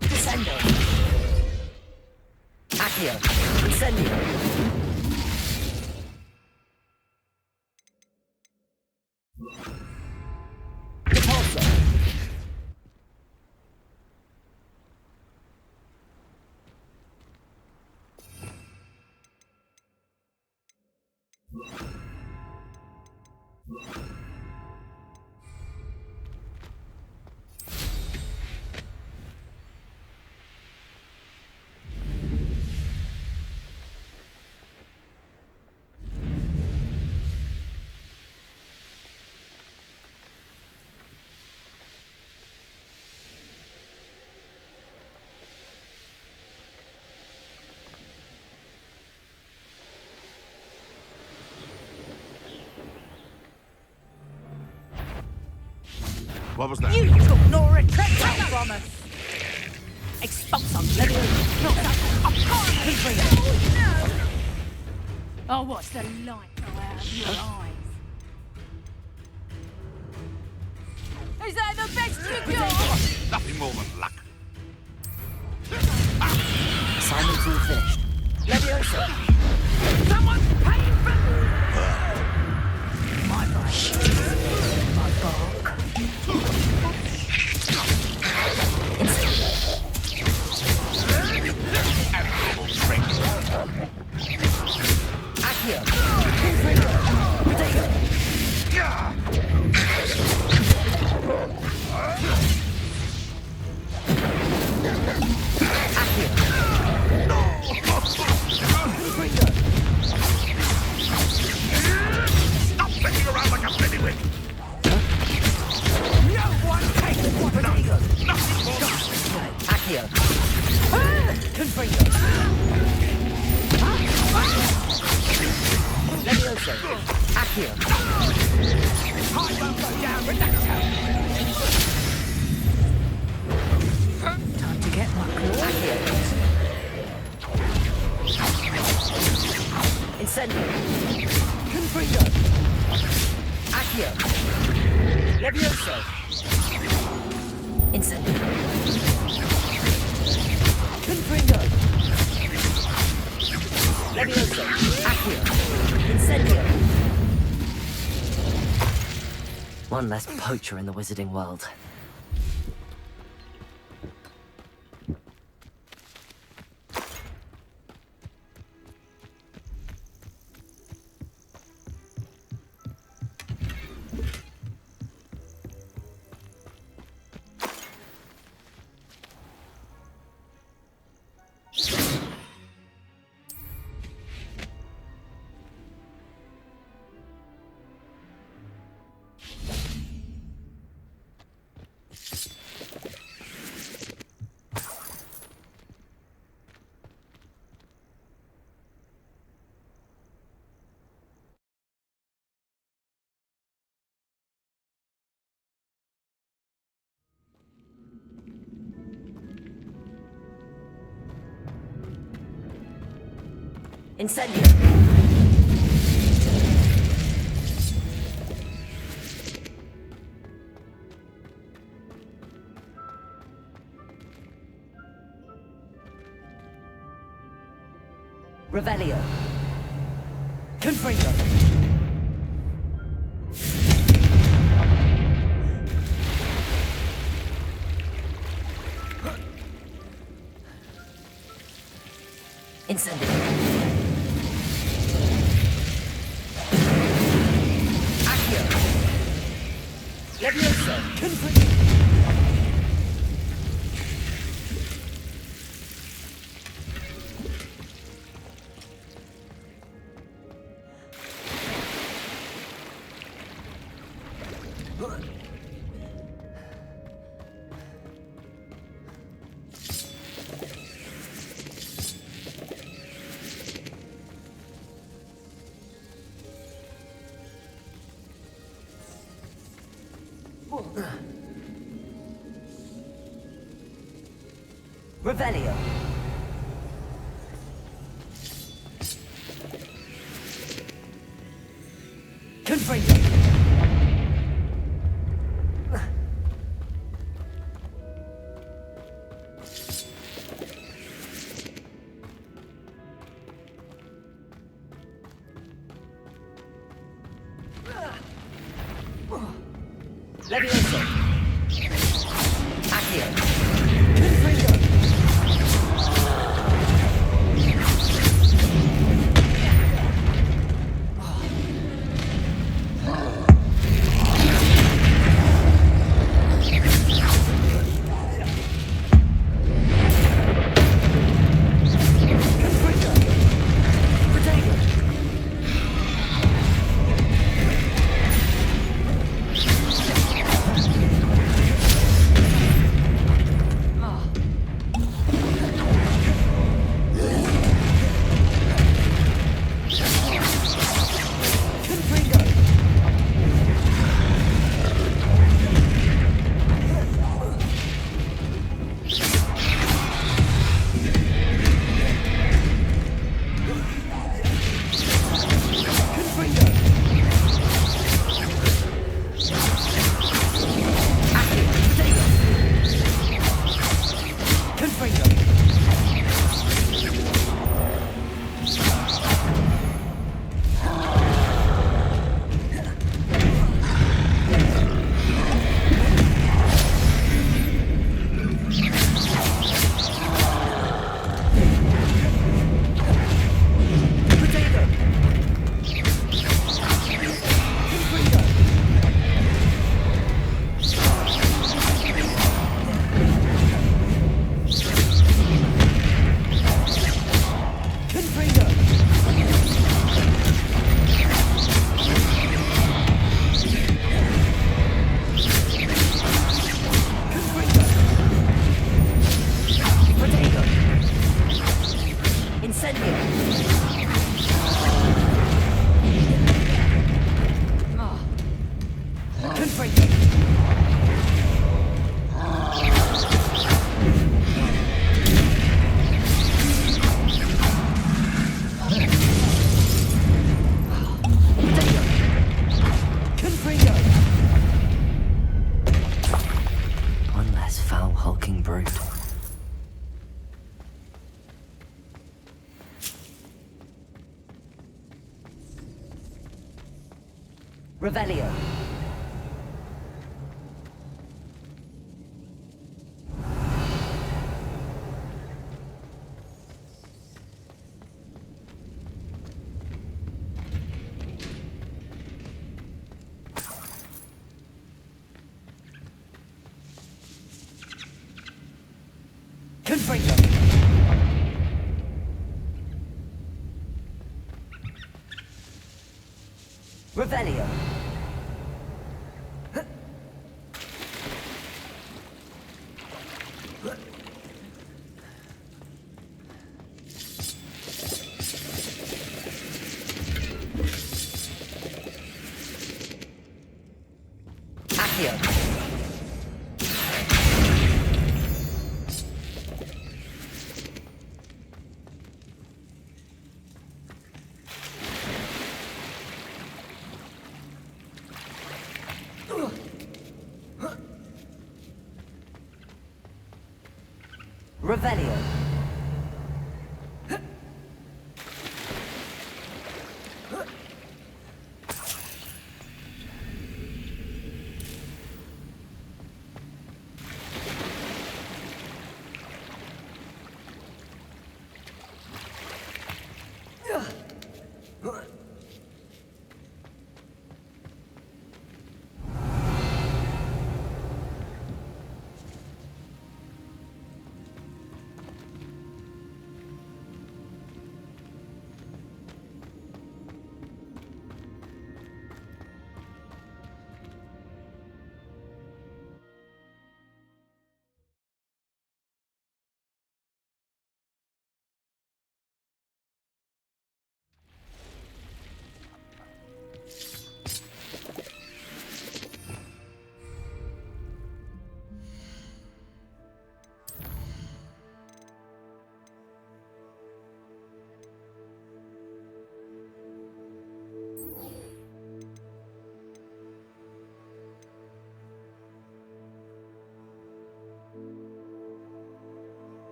Descendo! Accio! Incendio! Repulso! What was that? You took no retreat from us! Expulsum, Levioso! Not that! Oh, what's the light go out of your eyes? Is that the best you got? Nothing more than luck. Assignment's all finished. Levioso! Someone's paying for my bite. My bark. Accio! Confringo! Protego! Accio! Confringo! Stop flicking around like a piddywig! No one takes one! Protego! Nothing more! Accio! Confringo! Levioso! Accio! I won't go down with that Time to get my claw. Incendio! Confringo! Accio! Levioso! Incendio! Confringo! Levioso! Accio! Incendio! One less poacher in the wizarding world. Incendio! Revelio. Confringo. Incendio. Accio. Levioso. Confringo. Revelio. Confringo. Levioso. Accio. Confringo. One less foul hulking brute. Revelio. Confringo. Revelio. Accio. Revelio.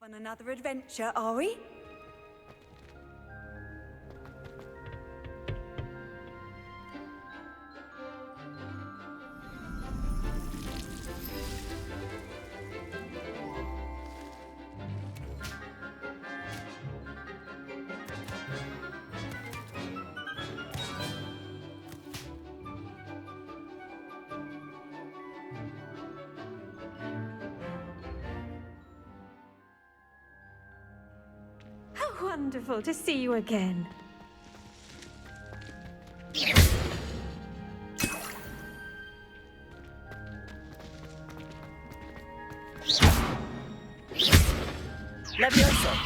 On another adventure, are we? How wonderful to see you again. Levioso.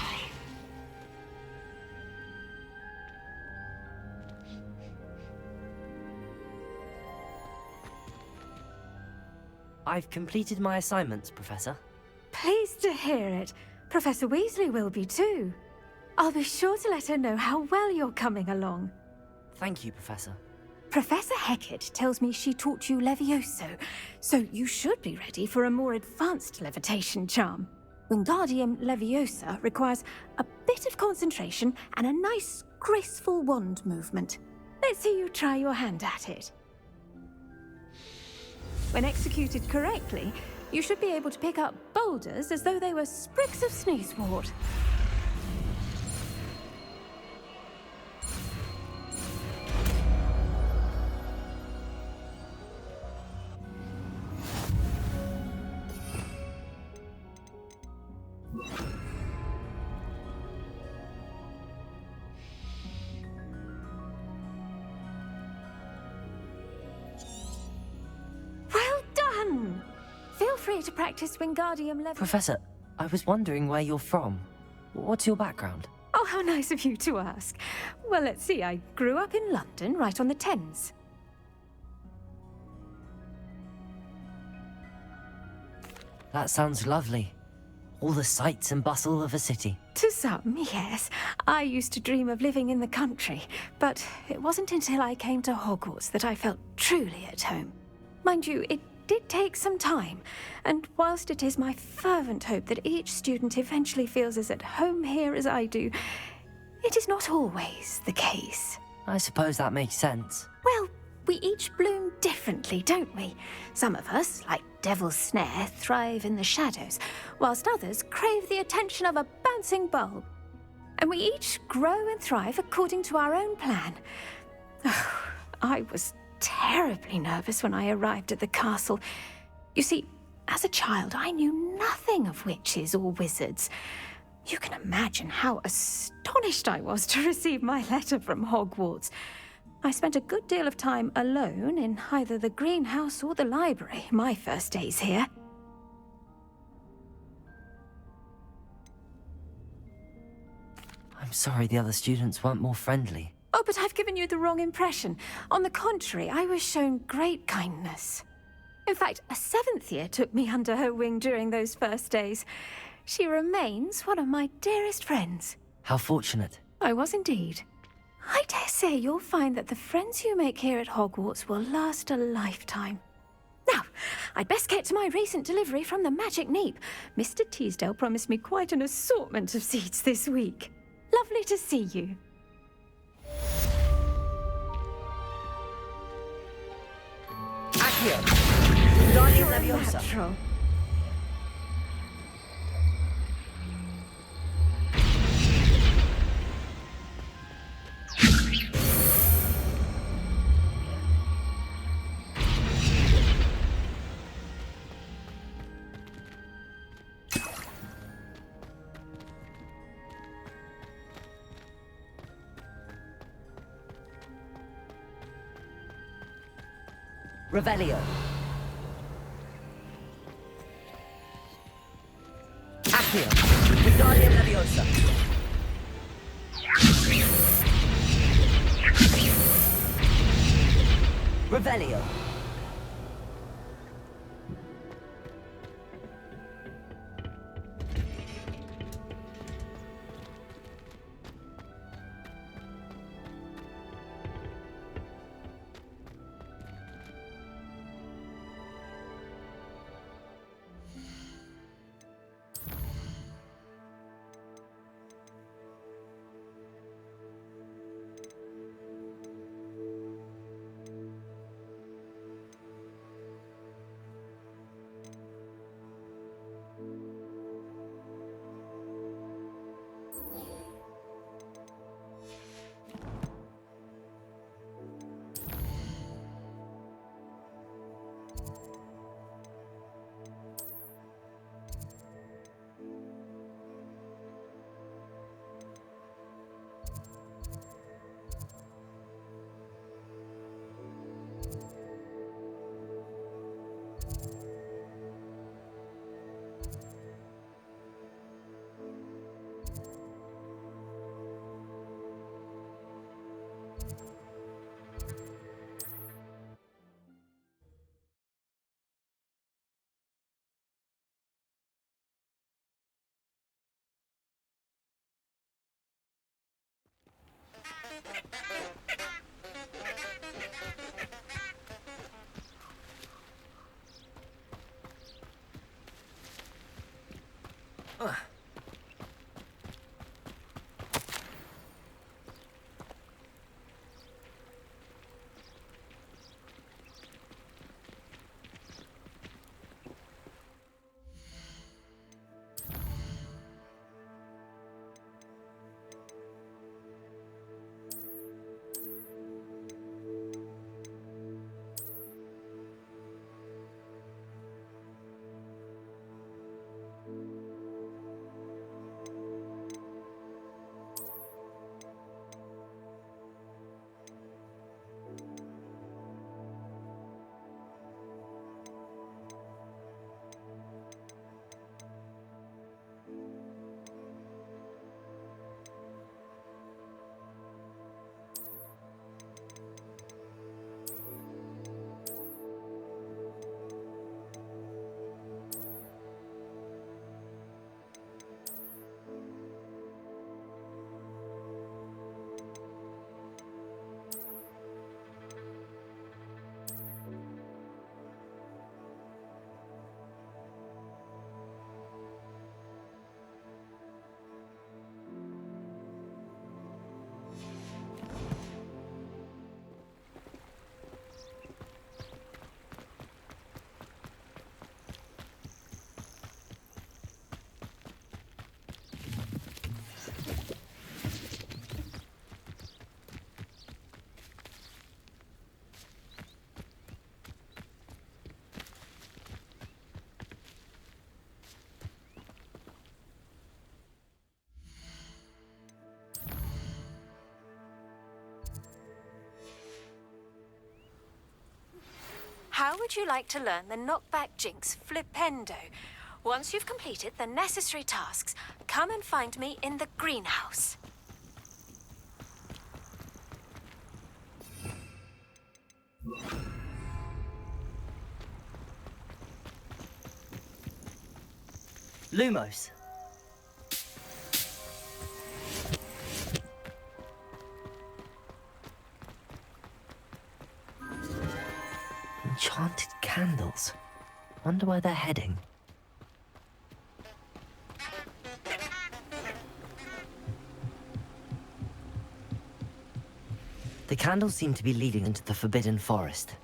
I've completed my assignments, Professor. Pleased to hear it. Professor Weasley will be too. I'll be sure to let her know how well you're coming along. Thank you, Professor. Professor Hecat tells me she taught you Levioso, so you should be ready for a more advanced levitation charm. Wingardium Leviosa requires a bit of concentration and a nice, graceful wand movement. Let's see you try your hand at it. When executed correctly, you should be able to pick up boulders as though they were sprigs of sneezewort. Well done! Feel free to practice Wingardium Leviosa. Professor, I was wondering where you're from. What's your background? Oh, how nice of you to ask. Well, let's see. I grew up in London, right on the Thames. That sounds lovely. All the sights and bustle of a city. To some, yes. I used to dream of living in the country, but it wasn't until I came to Hogwarts that I felt truly at home. Mind you, it did take some time, and whilst it is my fervent hope that each student eventually feels as at home here as I do, It is not always the case. I suppose that makes sense. Well, we each bloom differently, don't we? Some of us, like Devil's Snare, thrive in the shadows, whilst others crave the attention of a bouncing bulb. And we each grow and thrive according to our own plan. I was terribly nervous when I arrived at the castle. You see, as a child, I knew nothing of witches or wizards. You can imagine how astonished I was to receive my letter from Hogwarts. I spent a good deal of time alone in either the greenhouse or the library my first days here. I'm sorry the other students weren't more friendly. Oh, but I've given you the wrong impression. On the contrary, I was shown great kindness. In fact, a 7th year took me under her wing during those first days. She remains one of my dearest friends. How fortunate. I was indeed. I dare say you'll find that the friends you make here at Hogwarts will last a lifetime. Now, I'd best get to my recent delivery from the Magic Neep. Mr. Teasdale promised me quite an assortment of seeds this week. Lovely to see you. Accio! Wingardium Leviosa! Natural. Revelio. Accio. Wingardium Leviosa. Revelio. would you like to learn the knockback jinx flipendo? Once you've completed the necessary tasks, come and find me in the greenhouse. Lumos. Enchanted candles. Wonder where they're heading. The candles seem to be leading into the Forbidden Forest.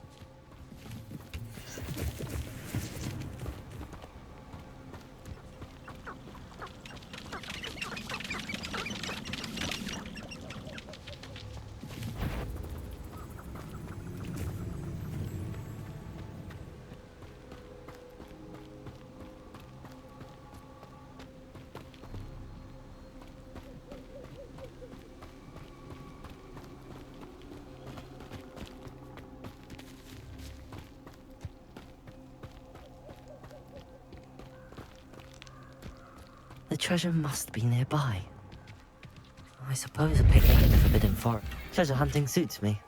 The treasure must be nearby. I suppose a picnic in the Forbidden Forest. Treasure hunting suits me.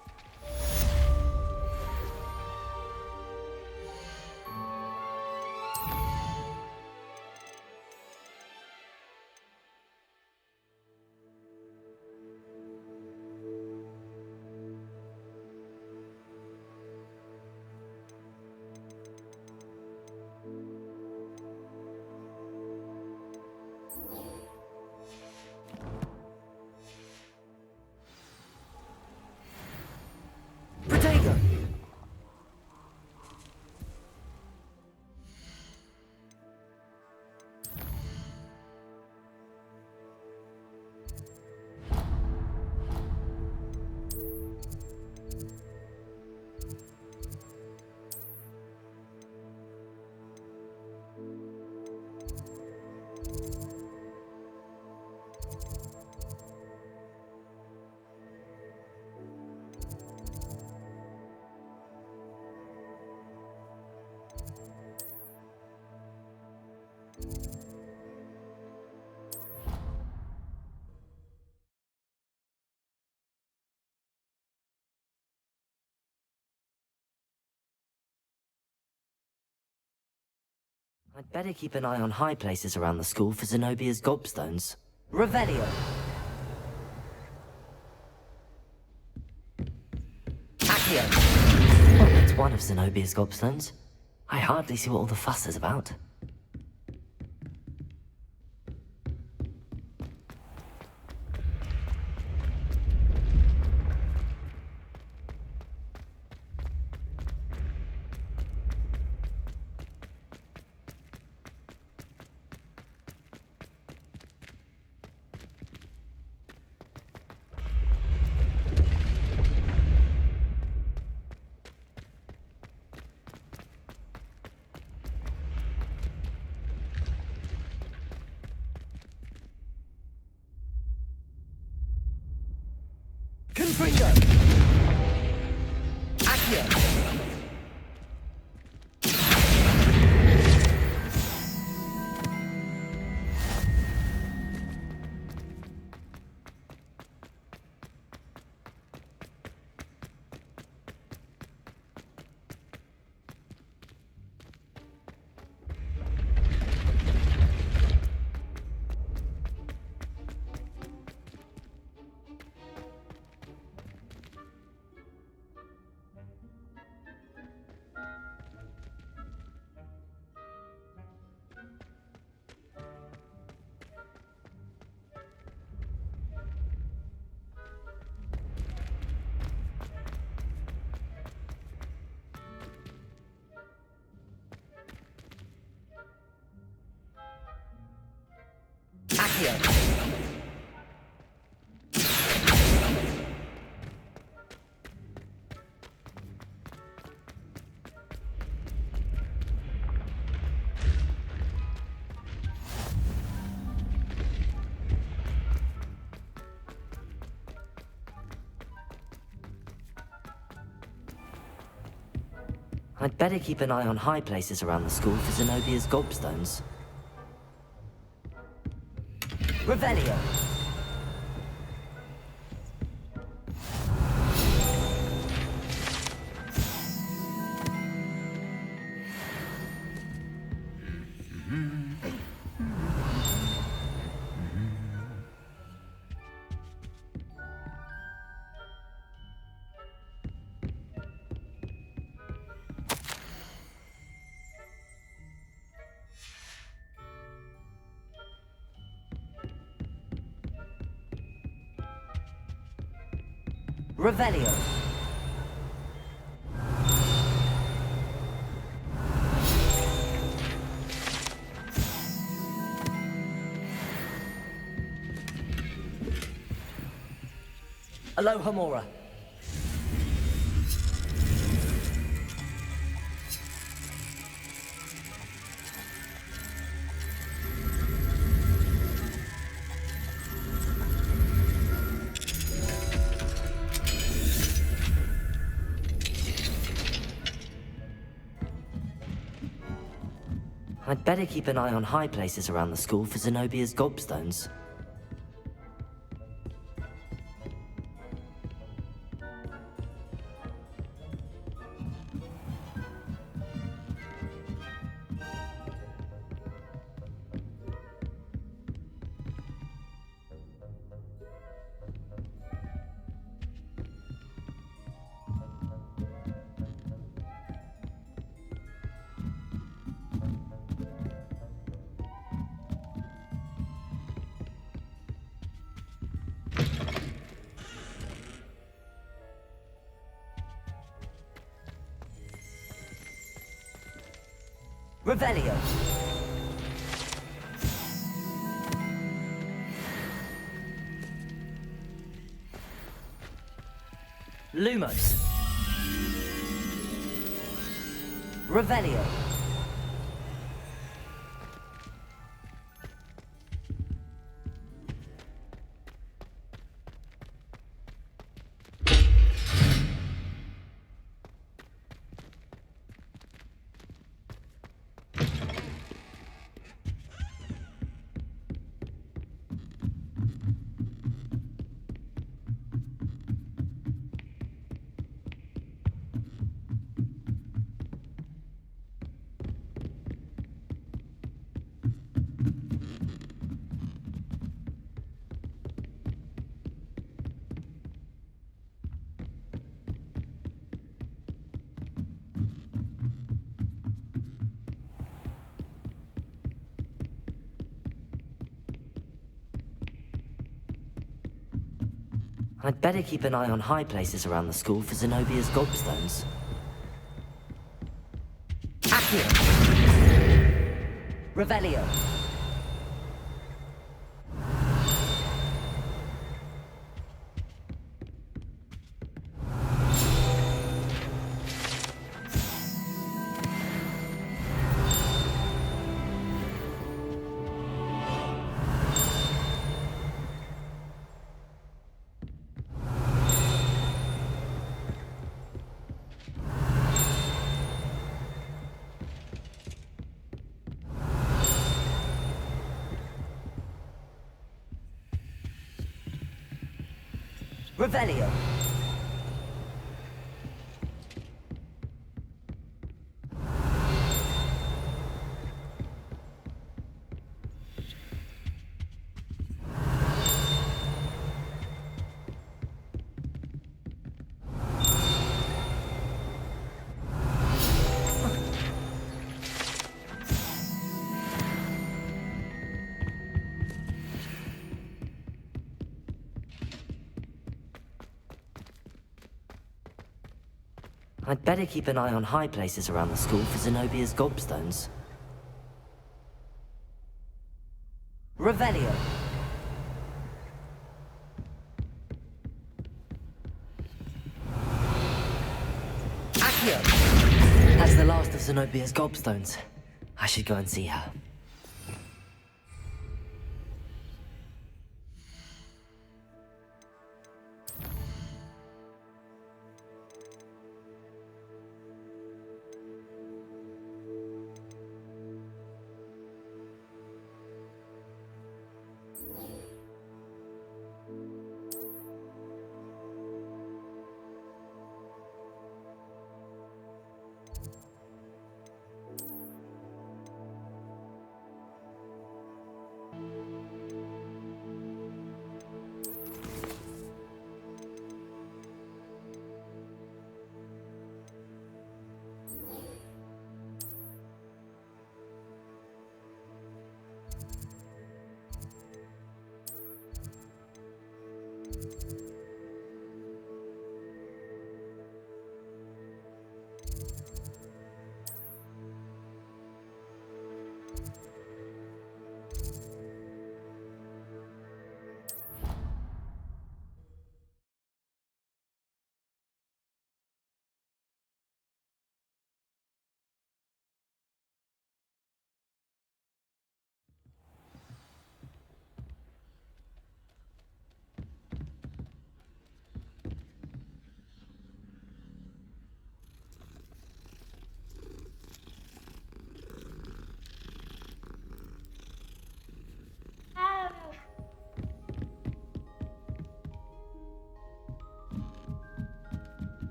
I'd better keep an eye on high places around the school for Zenobia's gobstones. Revelio! Accio! Well, that's one of Zenobia's gobstones. I hardly see what all the fuss is about. Confringo! Accio! I'd better keep an eye on high places around the school for Zenobia's gobstones. Revelio! Revelio. Alohomora. I'd better keep an eye on high places around the school for Zenobia's gobstones. Revelio. Lumos. Revelio. I'd better keep an eye on high places around the school for Zenobia's gobstones. Accio! Revelio! Revelio. I'd better keep an eye on high places around the school for Zenobia's gobstones. Revelio. Accio! That's the last of Zenobia's gobstones. I should go and see her.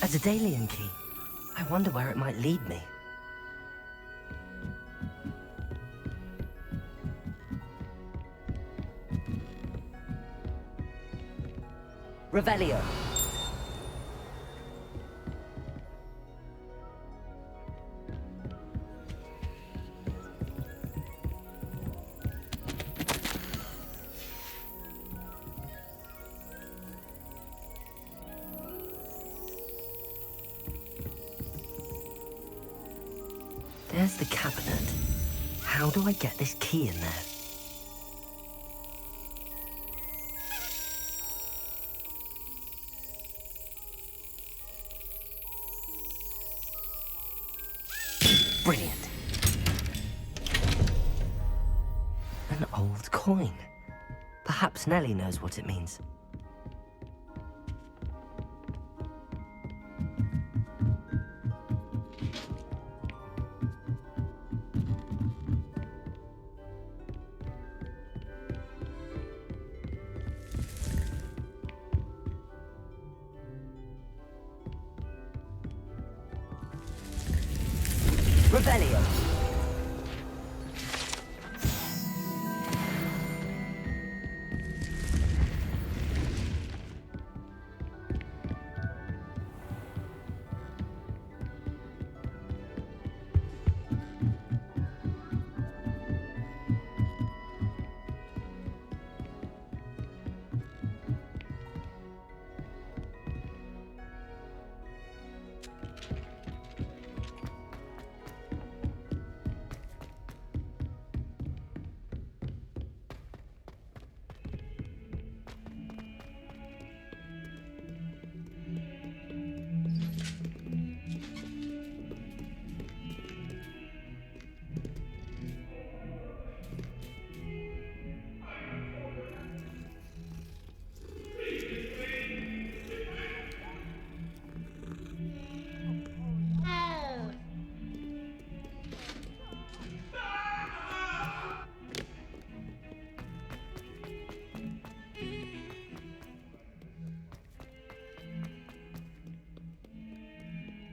A Daedalian key. I wonder where it might lead me. Revelio. There's the cabinet. How do I get this key in there? Brilliant. An old coin. Perhaps Nellie knows what it means. Revelio.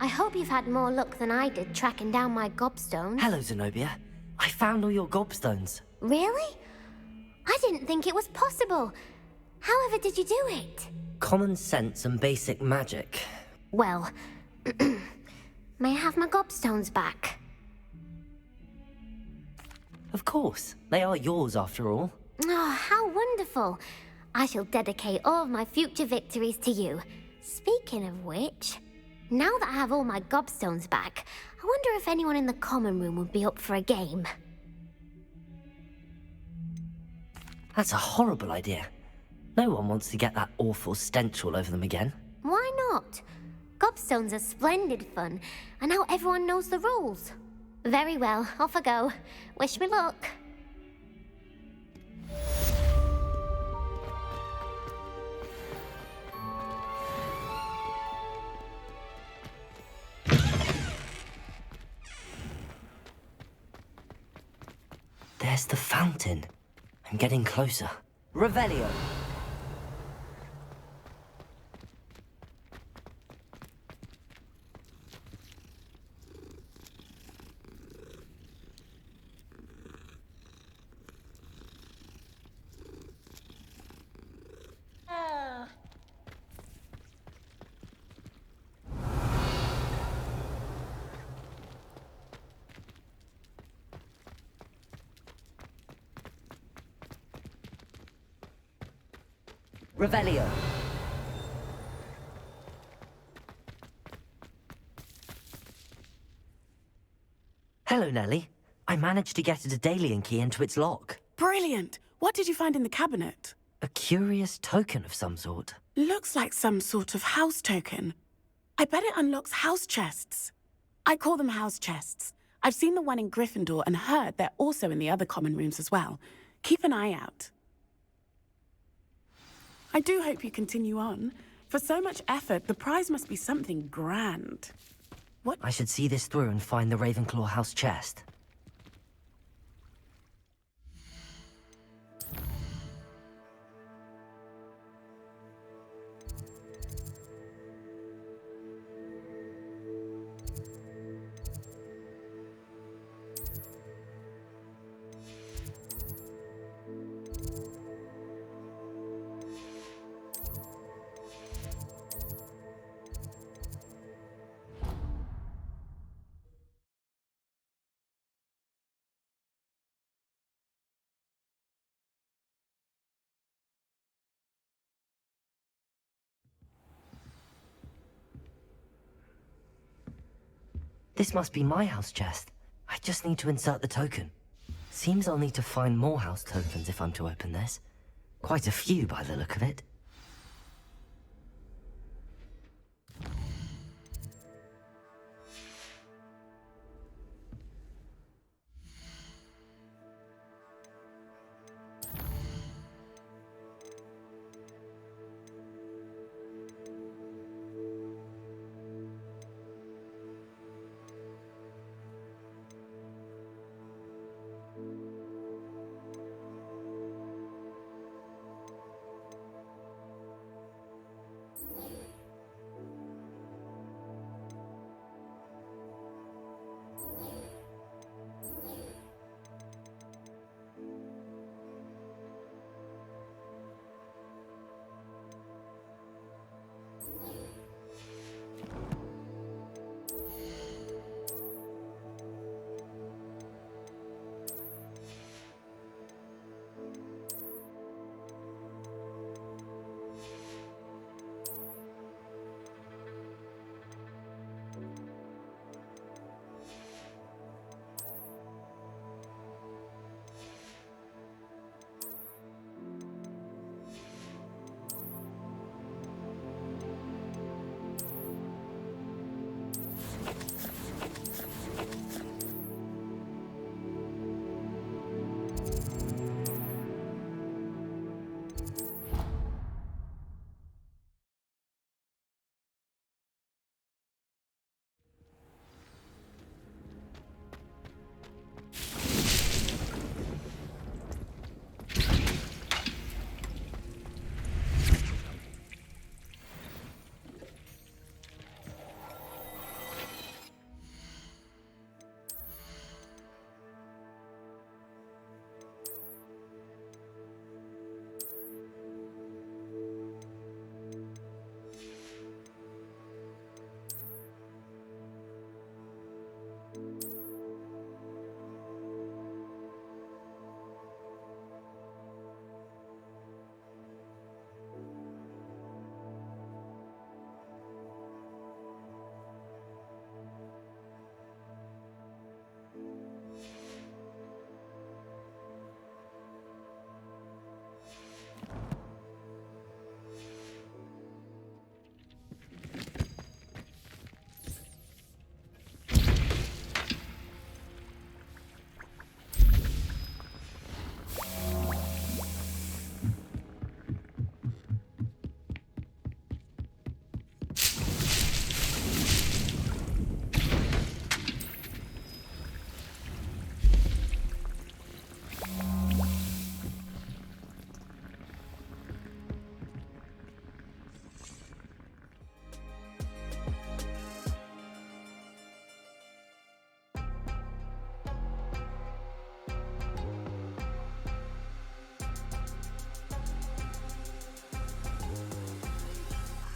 I hope you've had more luck than I did tracking down my gobstones. Hello, Zenobia. I found all your gobstones. Really? I didn't think it was possible. However did you do it? Common sense and basic magic. Well, may I have my gobstones back? Of course. They are yours after all. Oh, how wonderful. I shall dedicate all of my future victories to you. Speaking of which, now that I have all my gobstones back, I wonder if anyone in the common room would be up for a game. That's a horrible idea. No one wants to get that awful stench all over them again. Why not? Gobstones are splendid fun, and now everyone knows the rules. Very well, off I go. Wish me luck. There's the fountain. I'm getting closer. Revelio. Revelio. Hello, Nellie. I managed to get a Daedalian key into its lock. Brilliant! What did you find in the cabinet? A curious token of some sort. Looks like some sort of house token. I bet it unlocks house chests. I call them house chests. I've seen the one in Gryffindor and heard they're also in the other common rooms as well. Keep an eye out. I do hope you continue on. For so much effort, the prize must be something grand. What? I should see this through and find the Ravenclaw house chest. This must be my house chest. I just need to insert the token. Seems I'll need to find more house tokens if I'm to open this. Quite a few by the look of it.